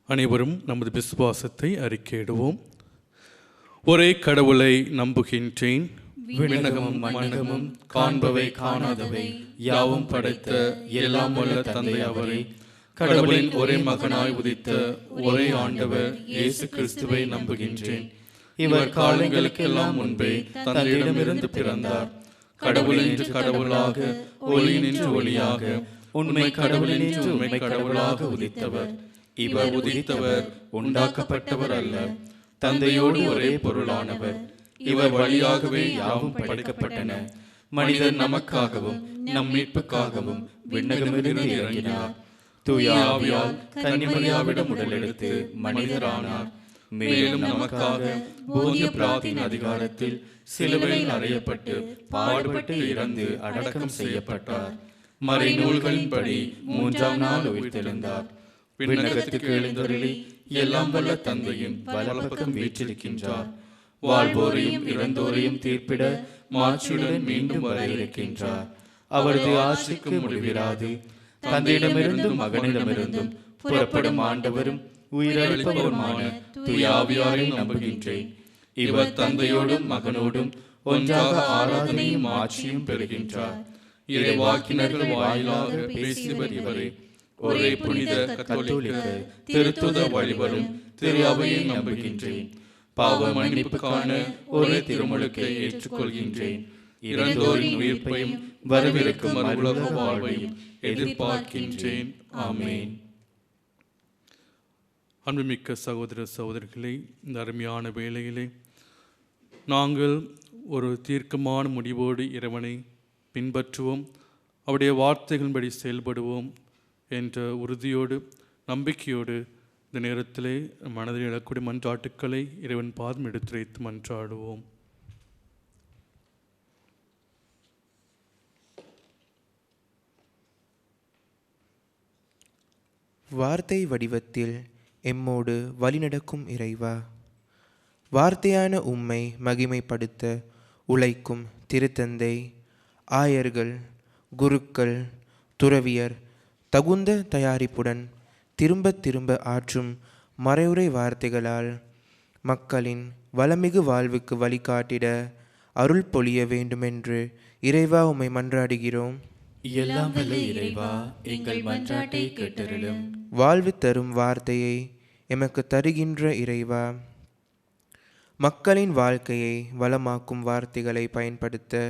அனைவரும் நமது விசுவாசத்தை அறிக்கையிடுவோம். ஒரே கடவுளை நம்புகின்றேன். விண்ணகமும் மண்ணகமும் காண்பவை காணாதவை யாவும் படைத்த எல்லாம் வல்ல தந்தை அவரே, கடவுளின் ஒரே மகனாய் உதித்த ஒரே ஆண்டவர் இயேசு கிறிஸ்துவை நம்புகின்றேன். இவர் காலங்களுக்கெல்லாம் முன்பே தந்தையிடமிருந்து பிறந்தார். கடவுளினின்று கடவுளாக, ஒளியினின்று ஒளியாக, உண்மை கடவுளினின்று உண்மை கடவுளாக உதித்தவர். இவர் உதித்தவர் உண்டாக்கப்பட்டவர் அல்ல, தந்தையோடு ஒரே பொருளானவர். இவர் வழியாகவே யாவும் படைக்கப்பட்டன. மனிதர் நமக்காகவும் நம் மீட்புக்காகவும் விண்ணகமிருந்து இறங்கினார். தூய ஆவியால் கன்னிமரியாவிடம் உடலெடுத்து மனிதரானார். மேலும் நமக்காக போதிய பிலாத்தின் அதிகாரத்தில் சிலுவையில் அறையப்பட்டு பாடுபட்டு இறந்து அடக்கம் செய்யப்பட்டார். மறைநூல்களின்படி 3ஆம் நாள் உயிர்த்தெழுந்தார். விண்ணகத்துக்கு எழுந்தருளி எல்லாம் வல்ல தந்தையின் வலப்பக்கம் வீற்றிருக்கின்றார். வாழ்வோரையும் இறந்தோரையும் தீர்ப்பிட மாட்சியுடன் மீண்டும் வர இருக்கின்றார். அவரது ஆட்சிக்கு முடிவிராது. தந்தையிடமிருந்தும் மகனிடமிருந்தும் புறப்படும் ஆண்டவரும் உயிரளிப்பவருமான தூய ஆவியாரை நம்புகின்றேன். இவர் தந்தையோடும் மகனோடும் ஒன்றாக ஆராதனையும் ஆட்சியும் பெறுகின்றார். இறைவாக்கினர்கள் வாயிலாக பேசியவர் இவரே. ஒரே புனித கத்தோலிக்க திருத்துத வழிவரும் திரு அவையை நம்புகின்றேன். பாவ மன்னிப்புக்கான ஒரே திருமுழுக்கை ஏற்றுக்கொள்கின்றேன். இறந்தோரின் உயிர்ப்பையும் வரவிருக்கும் மறுவுலக வாழ்வையும் எதிர்பார்க்கின்றேன். ஆமேன். அன்புமிக்க சகோதர சகோதரிகளே, இந்த அருமையான வேளையிலே நாங்கள் ஒரு தீர்க்கமான முடிவோடு இறைவனை பின்பற்றுவோம், அவருடைய வார்த்தைகளின்படி செயல்படுவோம் என்ற உறுதியோடு நம்பிக்கையோடு இந்த நேரத்திலே மனதில் எழக்கூடிய மன்றாட்டுக்களை இறைவன் பாதம் எடுத்துரைத்து மன்றாடுவோம். வார்த்தை வடிவத்தில் எம்மோடு வழிநடக்கும் இறைவா, வார்த்தையான உம்மை மகிமைப்படுத்த உழைக்கும் திருத்தந்தை, ஆயர்கள், குருக்கள், துறவியர் தகுந்த தயாரிப்புடன் திரும்ப திரும்ப ஆற்றும் மறைவுரை வார்த்தைகளால் மக்களின் வளமிகு வாழ்வுக்கு வழிகாட்டிட அருள் பொழிய வேண்டுமென்று இறைவா உம்மை மன்றாடுகிறோம். எல்லாம் வல்ல இறைவா, எங்கள் மன்றாட்டை கேட்டருளும். வாழ்வு தரும் வார்த்தையை எமக்கு தருகின்ற இறைவா, மக்களின் வாழ்க்கையை வளமாக்கும் வார்த்தைகளை பயன்படுத்த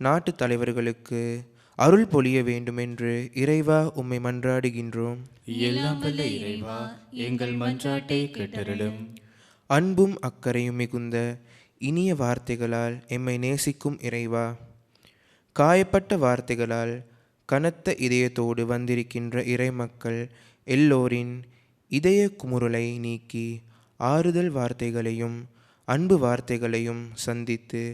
நாட்டு தலைவர்களுக்கு அருள் பொழிய வேண்டுமென்று இறைவா உம்மை மன்றாடுகின்றோம். எல்லாம் வல்ல இறைவா, எங்கள் மன்றாட்டை கேட்டருளும். அன்பும் அக்கறையும் மிகுந்த இனிய வார்த்தைகளால் எம்மை நேசிக்கும் இறைவா, காயப்பட்ட வார்த்தைகளால் கனத்த இதயத்தோடு வந்திருக்கின்ற இறைமக்கள் எல்லோரின் இதய குமுறலை நீக்கி ஆறுதல் வார்த்தைகளையும் அன்பு வார்த்தைகளையும் சந்தித்து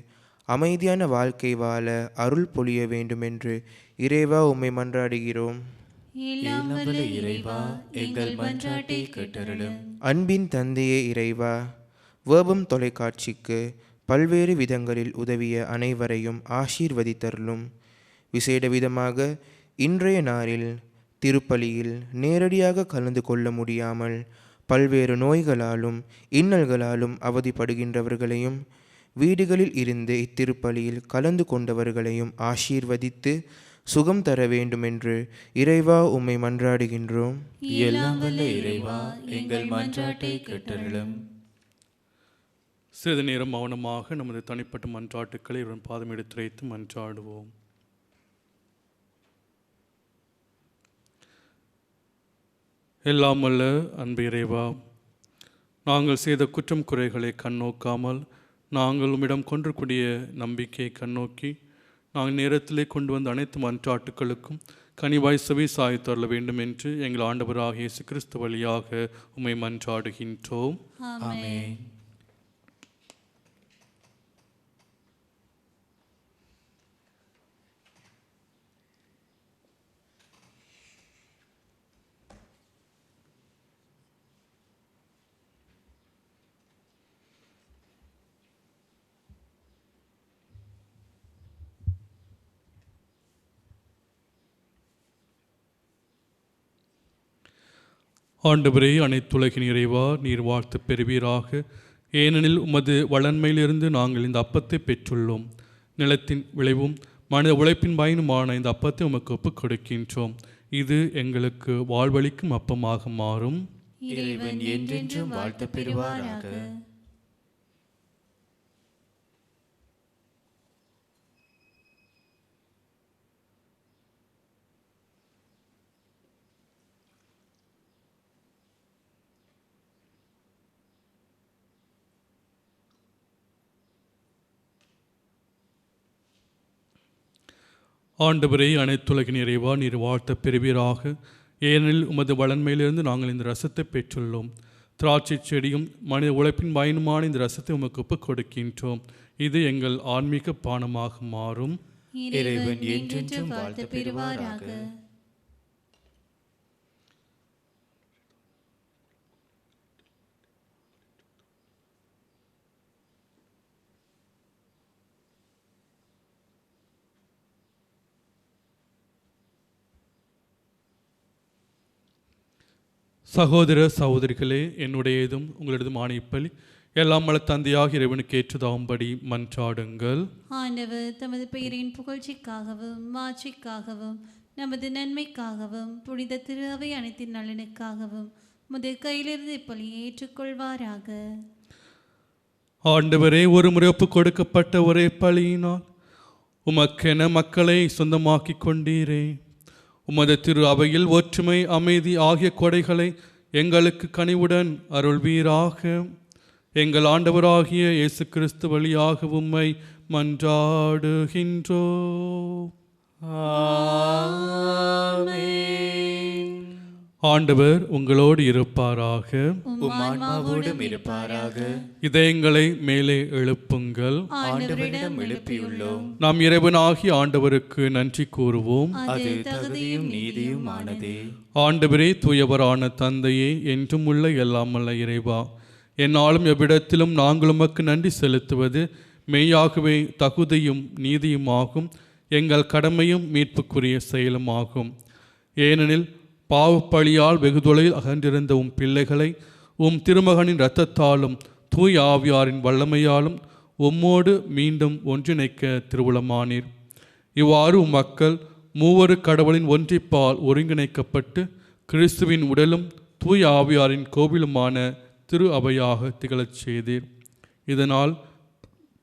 அமைதியான வாழ்க்கை வாழ அருள் பொழிய வேண்டுமென்று இறைவா உம்மை மன்றாடுகிறோம். எல்லாம் வல்ல இறைவா, எங்கள் மன்றாட்டை கேட்டருளும். அன்பின் தந்தையே இறைவா, வேபம் தொலைக்காட்சிக்கு பல்வேறு விதங்களில் உதவிய அனைவரையும் ஆசீர்வதித்தருளும். விசேட விதமாக இன்றைய நாளில் திருப்பலியில் நேரடியாக கலந்து கொள்ள முடியாமல் பல்வேறு நோய்களாலும் இன்னல்களாலும் அவதிப்படுகின்றவர்களையும் வீடுகளில் இருந்து இத்திருப்பலியில் கலந்து கொண்டவர்களையும் ஆசீர்வதித்து சுகம் தர வேண்டுமென்று இறைவா உம்மை மன்றாடுகின்றோம். எல்லாம் வல்ல இறைவா, எங்கள் மன்றாட்டை கேட்டருளும். சிறிது நேரம் மௌனமாக நமது தனிப்பட்ட மன்றாட்டுக்களை இவன் பாதம் எடுத்துரைத்து மன்றாடுவோம். எல்லாம் வல்ல அன்பு இறைவா, நாங்கள் செய்த குற்றம் குறைகளை கண்ணோக்காமல் நாங்கள் உம்மிடம் கொண்டிருக்கூடிய நம்பிக்கையை கண்ணோக்கி நாங்கள் நேரத்திலே கொண்டு வந்த அனைத்து மன்றாட்டுக்களுக்கும் கனிவாய் செவி சாய்த்தருள வேண்டும் என்று எங்கள் ஆண்டவராகிய இயேசு கிறிஸ்து வழியாக உம்மை மன்றாடுகின்றோம். ஆமென். ஆண்டவரே, அனைத்துலகின் இறைவா, நீர் வாழ்த்து பெறுவீராக. ஏனெனில் உமது வளன்மையிலிருந்து நாங்கள் இந்த அப்பத்தை பெற்றுள்ளோம். நிலத்தின் விளைவும் மனித உழைப்பின் பயனுமான இந்த அப்பத்தை உமக்கு ஒப்புக் கொடுக்கின்றோம். இது எங்களுக்கு வாழ்வளிக்கும் அப்பமாக மாறும். இறைவன் என்றென்றும் வாழ்த்து பெறுவாராக. ஆண்டவரே, அனைத்துலகின் இறைவா, நீர் வாழ்த்த பெறுவீராக. ஏனெனில் உமது வளன்மையிலிருந்து நாங்கள் இந்த ரசத்தை பெற்றுள்ளோம். திராட்சை செடியும் மனித உழைப்பின் பயனுமான இந்த ரசத்தை உமக்கு ஒப்புக் கொடுக்கின்றோம். இது எங்கள் ஆன்மீக பானமாக மாறும். இறைவன் என்றென்றும் வாழ்த்து பெறுவாராக. சகோதர சகோதரிகளே, என்னுடையதும் உங்களதுமான இப்பலி எல்லாம் வல்ல தந்தையாக இறைவனுக்கு ஏற்றதாகும்படி மன்றாடுங்கள். ஆண்டவர் தமது பெயரின் புகழ்ச்சிக்காகவும் மாட்சிக்காகவும் நமது நன்மைக்காகவும் புனித திரு அவை அனைத்தின் நலனுக்காகவும் முது கையிலிருந்து இப்பலியை ஏற்றுக்கொள்வாராக. ஆண்டவரே, ஒரு முறை ஒப்புக் கொடுக்கப்பட்ட ஒரே பலியினால் உமக்கென மக்களை சொந்தமாக்கி கொண்டீரே. உமது திரு அவையில் ஒற்றுமை, அமைதி ஆகிய கொடைகளை எங்களுக்கு கனிவுடன் அருள்வீராக. எங்கள் ஆண்டவராகிய இயேசு கிறிஸ்து வழியாக உம்மை மன்றாடுகின்றோம். ஆமென். ஆண்டவர் உங்களோடு இருப்பாராக. உம் ஆன்மாவோடும் இருப்பாராக. இதயங்களை மேலே எழுப்புங்கள். ஆண்டவரிடம் எழுப்பியுள்ளோம். நாம் இறைவனாகிய ஆண்டவருக்கு நன்றி கூறுவோம். அது தகுதியும் நீதியுமானதே. ஆண்டவரே, தூயவரான தந்தையே, என்றும் உள்ள எல்லாமல்ல இறைவா, என்னாலும் எவ்விடத்திலும் நாங்கள் உமக்கு நன்றி செலுத்துவது மெய்யாகவே தகுதியும் நீதியுமாகும். எங்கள் கடமையும் மீட்புக்குரிய செயலுமாகும். ஏனெனில் பாவப்பழியால் வெகு தொலைவில் அகன்றிருந்த உம் பிள்ளைகளை உம் திருமகனின் இரத்தத்தாலும் தூய் ஆவியாரின் வல்லமையாலும் உம்மோடு மீண்டும் ஒன்றிணைக்க திருவுளமானீர். இவ்வாறு உம் மக்கள் மூவரு கடவுளின் ஒன்றிப்பால் ஒருங்கிணைக்கப்பட்டு கிறிஸ்துவின் உடலும் தூய் ஆவியாரின் கோவிலுமான திரு அவையாக திகழச் செய்தீர். இதனால்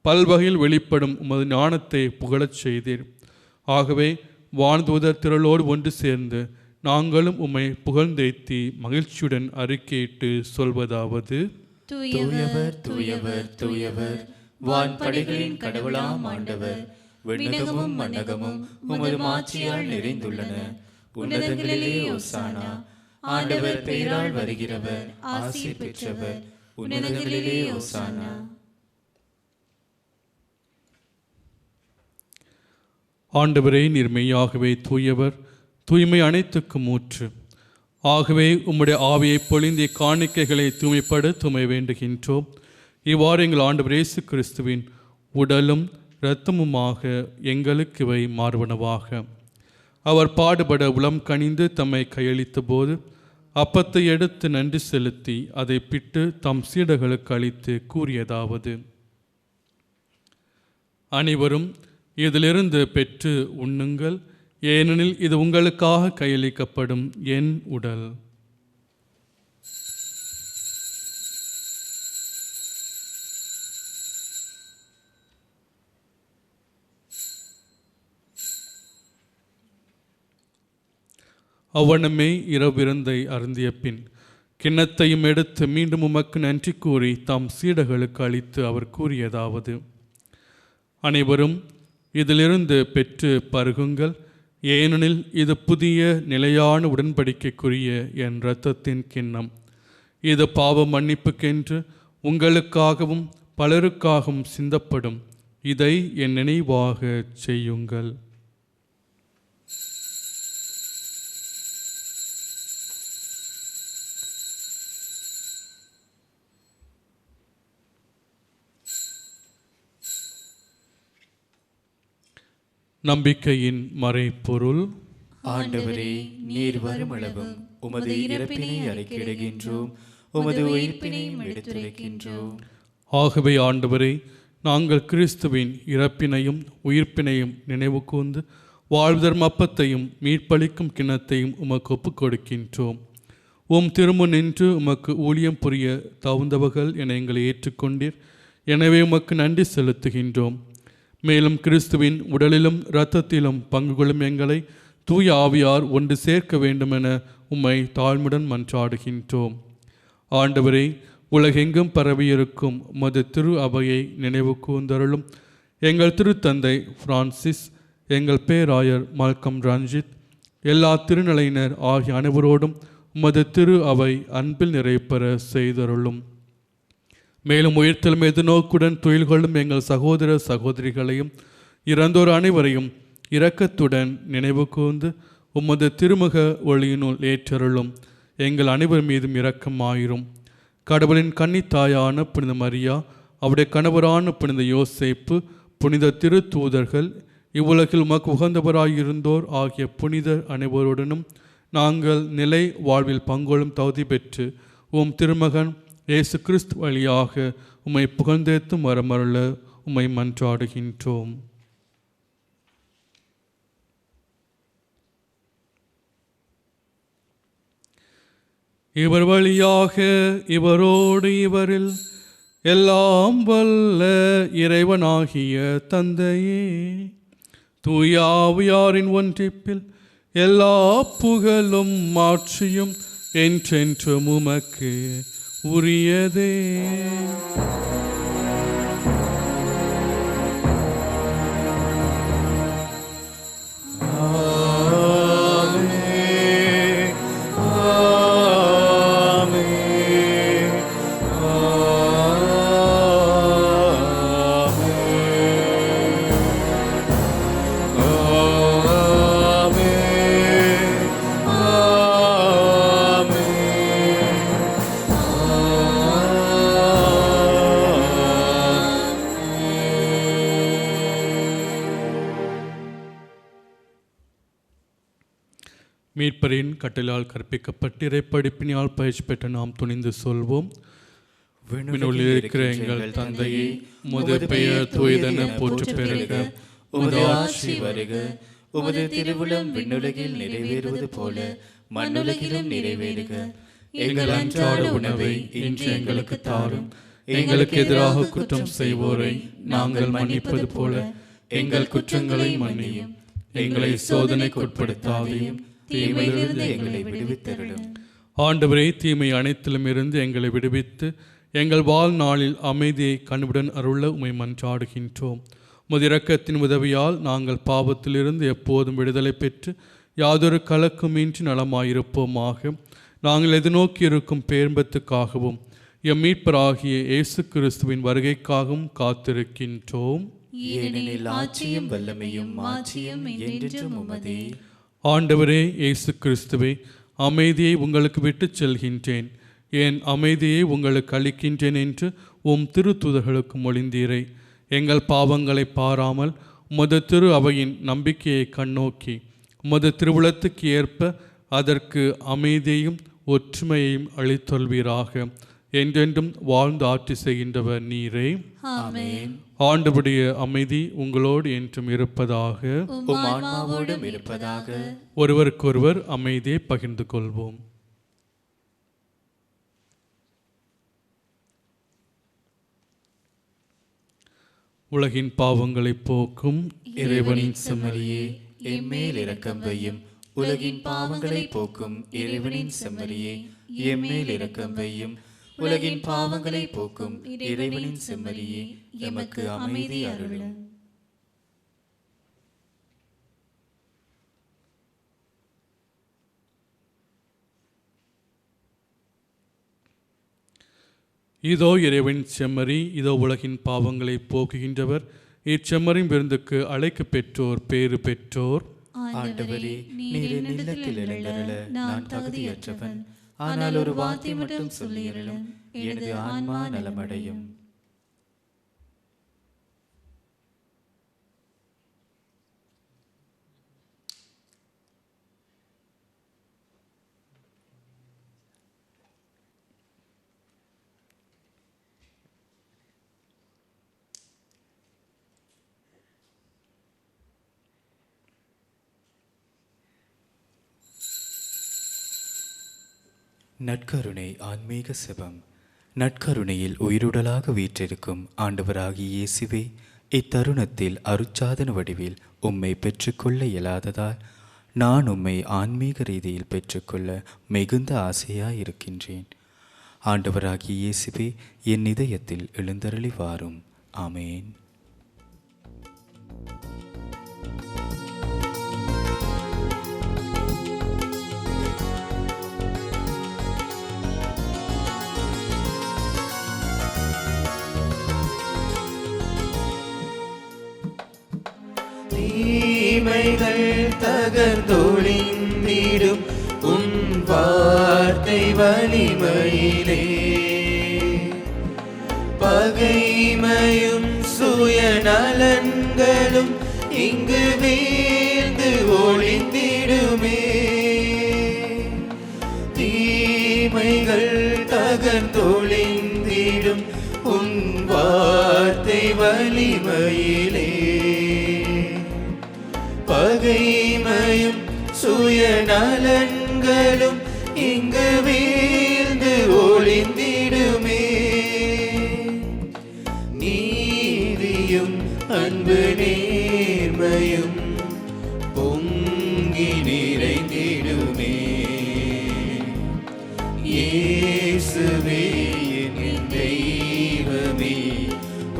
பல்வகையில் வெளிப்படும் உமது ஞானத்தை புகழச் செய்தீர். ஆகவே வானதூதர் திரளோடு ஒன்று சேர்ந்து நாங்களும் உம்மை புகழ்ந்தேத்தி மகிழ்ச்சியுடன் அறிக்கையிட்டு சொல்வதாவது: தூயவர் தூயவர் தூயவர், வான்படைகளின் கடவுளாம் ஆண்டவர். விண்ணகமும் மண்ணகமும் உமது மாட்சியால் நிறைந்துள்ளன. உன்னதங்களிலே ஓசானா. ஆண்டவர் பெயரால் வருகிறவர் ஆசி பெற்றவர். உன்னதங்களிலே ஓசானா. ஆண்டவரே, நீர் மெய்யாகவே தூயவர், தூய்மை அனைத்துக்கும் ஊற்று. ஆகவே உம்முடைய ஆவியை பொழிந்திய காணிக்கைகளை தூய்மைப்படுத்த உம்மை வேண்டுகின்றோம். இவ்வாறு எங்கள் ஆண்டவர் இயேசு கிறிஸ்துவின் உடலும் இரத்தமுமாக எங்களுக்கு இவை மாறுவனவாக. அவர் பாடுபட உளம் கனிந்து தம்மை கையளித்த போது அப்பத்தை எடுத்து நன்றி செலுத்தி அதை பிட்டு தம் சீடர்களுக்கு அளித்து கூறியதாவது: அனைவரும் இதிலிருந்து பெற்று உண்ணுங்கள். ஏனெனில் இது உங்களுக்காக கையளிக்கப்படும் என் உடல். அவ்வண்ணமே இரவிருந்தை அருந்திய பின் கிண்ணத்தையும் எடுத்து மீண்டும் உமக்கு நன்றி கூறி தாம் சீடர்களுக்கு அளித்து அவர் கூறியதாவது: அனைவரும் இதிலிருந்து பெற்று பருகுங்கள், ஏனெனில் இது புதிய நிலையான உடன்படிக்கைக்குரிய என் இரத்தத்தின் கிண்ணம். இது பாவ மன்னிப்புக்கென்று உங்களுக்காகவும் பலருக்காகவும் சிந்தப்படும். இதை என் நினைவாக செய்யுங்கள். நம்பிக்கையின் மறைப்பொருள். ஆண்டவரே, நீர் வருமளவும் உமது இறப்பினை அறிக்கையிடுகின்றோம், உமது உயிர்ப்பினையும் எடுத்துரைக்கின்றோம். ஆகவே ஆண்டவரே, நாங்கள் கிறிஸ்துவின் இறப்பினையும் உயிர்ப்பினையும் நினைவு கூர்ந்து வாழ்தரும் அப்பத்தையும் மீட்பளிக்கும் கிண்ணத்தையும் உமக்கு ஒப்புக் கொடுக்கின்றோம். உம் திருமுன் நின்று உமக்கு ஊழியம் புரிய தகுந்தவர்கள் என எங்களை ஏற்றுக்கொண்டீர். எனவே உமக்கு நன்றி செலுத்துகின்றோம். மேலும் கிறிஸ்துவின் உடலிலும் இரத்தத்திலும் பங்கு கொள்ளும் எங்களை தூய ஆவியார் ஒன்று சேர்க்க வேண்டுமென உம்மை தாழ்மையுடன் மன்றாடுகின்றோம். ஆண்டவரே, உலகெங்கும் பரவியிருக்கும் உமது திரு அவையை நினைவு கூர்ந்தருளும். எங்கள் திருத்தந்தை பிரான்சிஸ், எங்கள் பேராயர் மால்கம் ரஞ்சித், எல்லா திருநிலையினர் ஆகிய அனைவரோடும் உமது திரு அவை அன்பில் நிறைப்பெற செய்தருளும். மேலும் உயிர்த்தெழும் எதிர்நோக்குடன் துயில் கொள்ளும் எங்கள் சகோதர சகோதரிகளையும் இறந்தோர் அனைவரையும் இரக்கத்துடன் நினைவு கூர்ந்து உமது திருமுக ஒளியினுள் ஏற்றருளும். எங்கள் அனைவர் மீதும் இரக்கமாயிரும். கடவுளின் கன்னித்தாயான புனித மரியா, அவருடைய கணவரான புனித யோசேப்பு, புனித திருத்தூதர்கள், இவ்வுலகில் உமக்கு உகந்தவராயிருந்தோர் ஆகிய புனிதர் அனைவருடனும் நாங்கள் நிலை வாழ்வில் பங்கொள்ளும் தகுதி பெற்று உம் திருமகன் இயேசு கிறிஸ்து வழியாக உம்மை புகழ்ந்தேத்தும் வரமருள உம்மை மன்றாடுகின்றோம். இவர் வழியாக இவரோடு இவரில் எல்லாம் வல்ல இறைவனாகிய தந்தையே, தூய ஆவியாரின் ஒன்றிப்பில் எல்லா புகழும் மாட்சியும் என்றென்றும் உமக்கு உரியதே. மீட்பரின் கட்டளால் கற்பிக்கப்பட்டு இறைப்படிப்பினால் பயிற்சி பெற்ற நாம் துணிந்து சொல்வோம்: விண்ணுள்ளில் இருக்கிற எங்கள் தந்தையே, உமது பெயர் தூயதென போற்று பெறுக, உமது ஆட்சி வருக, உமது திருவுளம் விண்ணுலகில் நிறைவேறுவது போல மண்ணுலகிலும் நிறைவேறுக. எங்கள் அன்றாட உணவை இன்று எங்களுக்கு தாரும். எங்களுக்கு எதிராக குற்றம் செய்வோரை நாங்கள் மன்னிப்பது போல எங்கள் குற்றங்களை மன்னியும். எங்களை சோதனைக்கு உட்படுத்தாதையும் தீமையிலிருந்து எங்களை விடுவித்தருளும். ஆண்டவரே, தீமை அனைத்திலும் இருந்து எங்களை விடுவித்து எங்கள் வாழ்நாளில் அமைதியை கனிவுடன் அருள உம்மை மன்றாடுகின்றோம். உமது இரக்கத்தின் உதவியால் நாங்கள் பாவத்திலிருந்து எப்போதும் விடுதலை பெற்று யாதொரு கலக்கமின்றி நலமாயிருப்போமாக. நாங்கள் எதிர்நோக்கி இருக்கும் பேர்பத்துக்காகவும் எம் மீட்பராகிய இயேசு கிறிஸ்துவின் வருகைக்காகவும் காத்திருக்கின்றோம். ஏனெனில் ஆட்சியும் வல்லமையும் மாட்சியும் என்றென்றும் உமதே. ஆண்டவரே இயேசு கிறிஸ்துவே, அமைதியை உங்களுக்கு விட்டுச் செல்கின்றேன், என் அமைதியை உங்களுக்கு அளிக்கின்றேன் என்று உம் திருத்தூதர்களுக்கு மொழிந்தீரே. எங்கள் பாவங்களை பாராமல் உமது திரு அவையின் நம்பிக்கையை கண்ணோக்கி உமது திருவுளத்துக்கு ஏற்ப அதற்கு அமைதியையும் ஒற்றுமையையும் அளித்தொள்வீராக. என்றென்றும் வாழ்ந்து ஆட்சி செய்கின்றவர் நீரே. ஆமென். ஆண்டவருடைய அமைதி உங்களோடு என்றும் இருப்பதாக. உம் ஆன்மாவோடும் இருப்பதாக. ஒருவருக்கொருவர் அமைதியை பகிர்ந்து கொள்வோம். உலகின் பாவங்களை போக்கும் இறைவனின் செம்மறியே, எம்மேல் இரக்கம் வையும். உலகின் பாவங்களை போக்கும் இறைவனின் செம்மறியே, எம்மேல் இரக்கம் வையும். உலகின் பாவங்களை போக்கும் இறைவனின் செம்மறியே, எமக்கு அமைதி அருளும். இதோ இறைவன் செம்மறி, இதோ உலகின் பாவங்களை போக்குகின்றவர். இச்செம்மறின் விருந்துக்கு அழைக்க பெற்றோர் பேறு பெற்றோர். ஆண்டவரே, நீர் என் இல்லத்தில் எழுந்தருள நான் தகுதியற்றவன். ஆனால் ஒரு வார்த்தை மட்டும் சொல்லியருளும், எனது ஆன்மா நலமடையும். நற்கருணை ஆன்மீக செபம். நற்கருணையில் உயிருடலாக வீற்றிருக்கும் ஆண்டவராகிய இயேசுவே, இத்தருணத்தில் அருட்சாதன வடிவில் உம்மை பெற்றுக்கொள்ள இயலாததால் நான் உம்மை ஆன்மீக ரீதியில் பெற்றுக்கொள்ள மிகுந்த ஆசையாயிருக்கின்றேன். ஆண்டவராகிய இயேசுவே, என் இதயத்தில் எழுந்தருளி வாரும். ஆமேன். தீமைகள் தகர்ந்தொழிந்திடும் உன் வார்த்தை வலிமையிலே, பகைமையும் சுயநலன்களும் இங்கு வீழ்ந்து ஒழிந்திடுமே. தீமைகள் தகர்ந்தொழிந்திடும் உன் வார்த்தை வலிமையிலே, பகைமையும் சுயநலன்களும் இங்கு வீழ்ந்து ஒழிந்திடுமே. நீதியும் அன்பு நேர்மையும் பொங்கி நிறைந்திடுமே. இயேசுவே என் தெய்வமே,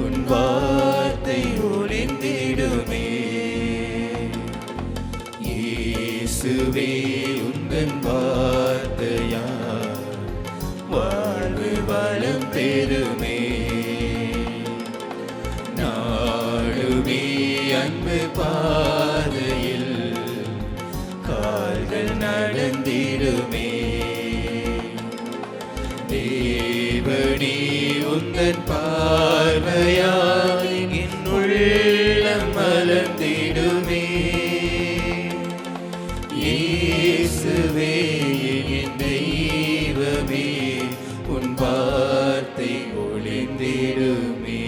உன் வார்த்தை ஒழிந்திடுமே. இயேசுவே உந்தன் வார்த்தையால் வாழ்வு வளம் பெறுமே. நாடுமே அன்பு பாதையில் கால்கள் நடந்திடுமே. தேவனே உந்தன் பார்வையால் என் உள்ளம் மலர்ந்திடுமே. இயேசுவே என் தெய்வமே, உன் வார்த்தை ஒளிந்திடுமே.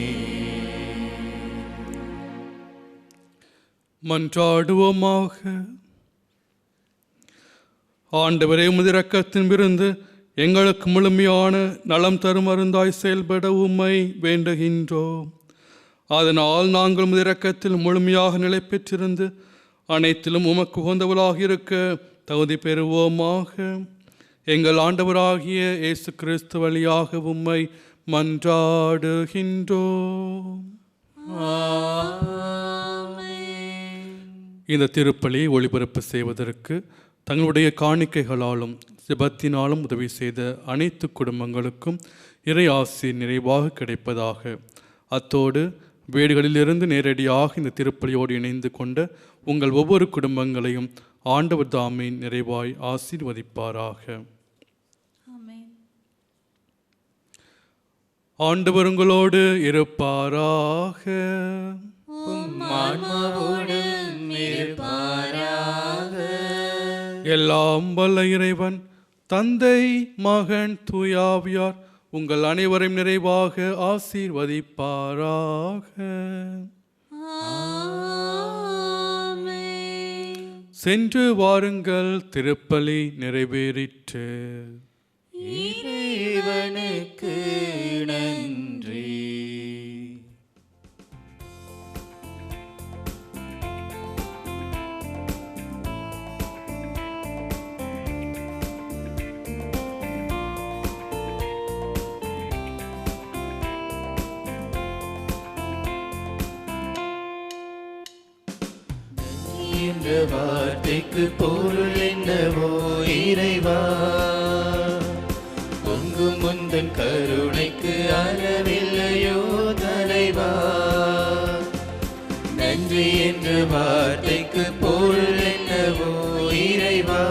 மன்றாடுவோமாக. ஆண்டவரே, உமது இரக்கத்தின் விருந்து எங்களுக்கு முழுமையான நலம் தரும் மருந்தாய் செயல்பட உம்மை வேண்டுகின்றோம். அதனால் நாங்கள் உமது இரக்கத்தில் முழுமையாக நிலை பெற்றிருந்து அனைத்திலும் உமக்கு உகந்தவளாக இருக்க தகுதி பெறுவோமாக. எங்கள் ஆண்டவராகிய இயேசு கிறிஸ்து வழியாக உம்மை மன்றாடுகின்றோம். இந்த திருப்பலியை ஒளிபரப்பு செய்வதற்கு தங்களுடைய காணிக்கைகளாலும் ஜெபத்தினாலும் உதவி செய்த அனைத்து குடும்பங்களுக்கும் இறை ஆசி நிறைவாக கிடைப்பதாக. அத்தோடு வீடுகளிலிருந்து நேரடியாக இந்த திருப்பலியோடு இணைந்து கொண்ட உங்கள் ஒவ்வொரு குடும்பங்களையும் ஆண்டவர் தாமே நிறைவாய் ஆசீர்வதிப்பாராக. ஆண்டவர் உங்களோடு இருப்பாராக. எல்லாம் வல்ல இறைவன் தந்தை, மகன், தூயாவியார் உங்கள் அனைவரையும் நிறைவாக ஆசீர்வதிப்பாராக. சென்று வாருங்கள், திருப்பலி நிறைவேறிற்று. இறைவனுக்கு நன்றி. என்ற வார்த்தைக்கு பொருள் என்னவோ இறைவா, பொங்கும் முந்தன் கருணைக்கு அளவில்லையோ தலைவா. நன்றி என்ற வார்த்தைக்கு பொருள் என்னவோ இறைவா,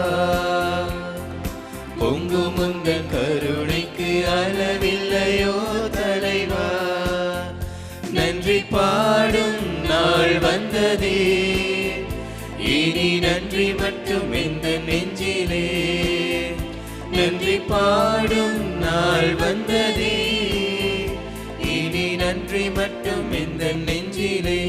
பொங்கும் முந்தன் கருணைக்கு அளவில்லையோ தலைவா. நன்றி பாடும் நாள் வந்ததே, இனி நன்றி மட்டும் இந்த நெஞ்சிலே. நன்றி பாடும் நாள் வந்ததே, இனி நன்றி மட்டும் இந்த நெஞ்சிலே.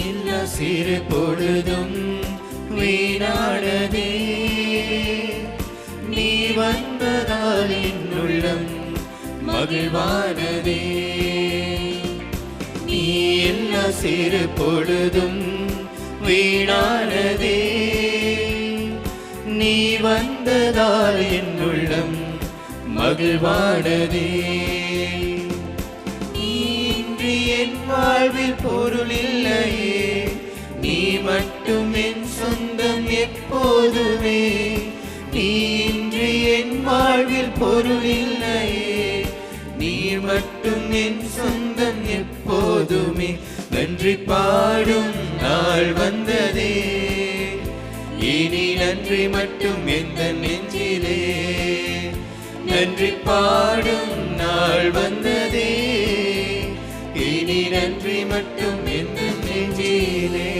எல்லா சிறு பொழுதும் வீணானதே, நீ வந்ததால் என் உள்ளம் மகிழ்வானதே. நீ எல்லா சிறு பொழுதும் வீணானதே, நீ வந்ததால் என் உள்ளம் மகிழ்வானதே. நீ இன்றி என் வாழ்வில் பொருள் இல்லையே, நீ மட்டும் என் சொந்தம் எப்போதுமே. நீ இன்றி என் வாழ்வில் பொருள் இல்லையே, நீர் மட்டும் என் சொந்தம் எப்போதுமே. நன்றி பாடும் நாள் வந்ததே, இனி நன்றி மட்டும் எந்த நெஞ்சிலே. நன்றி பாடும் நாள் வந்ததே, இனி நன்றி மட்டும் எந்த நெஞ்சிலே.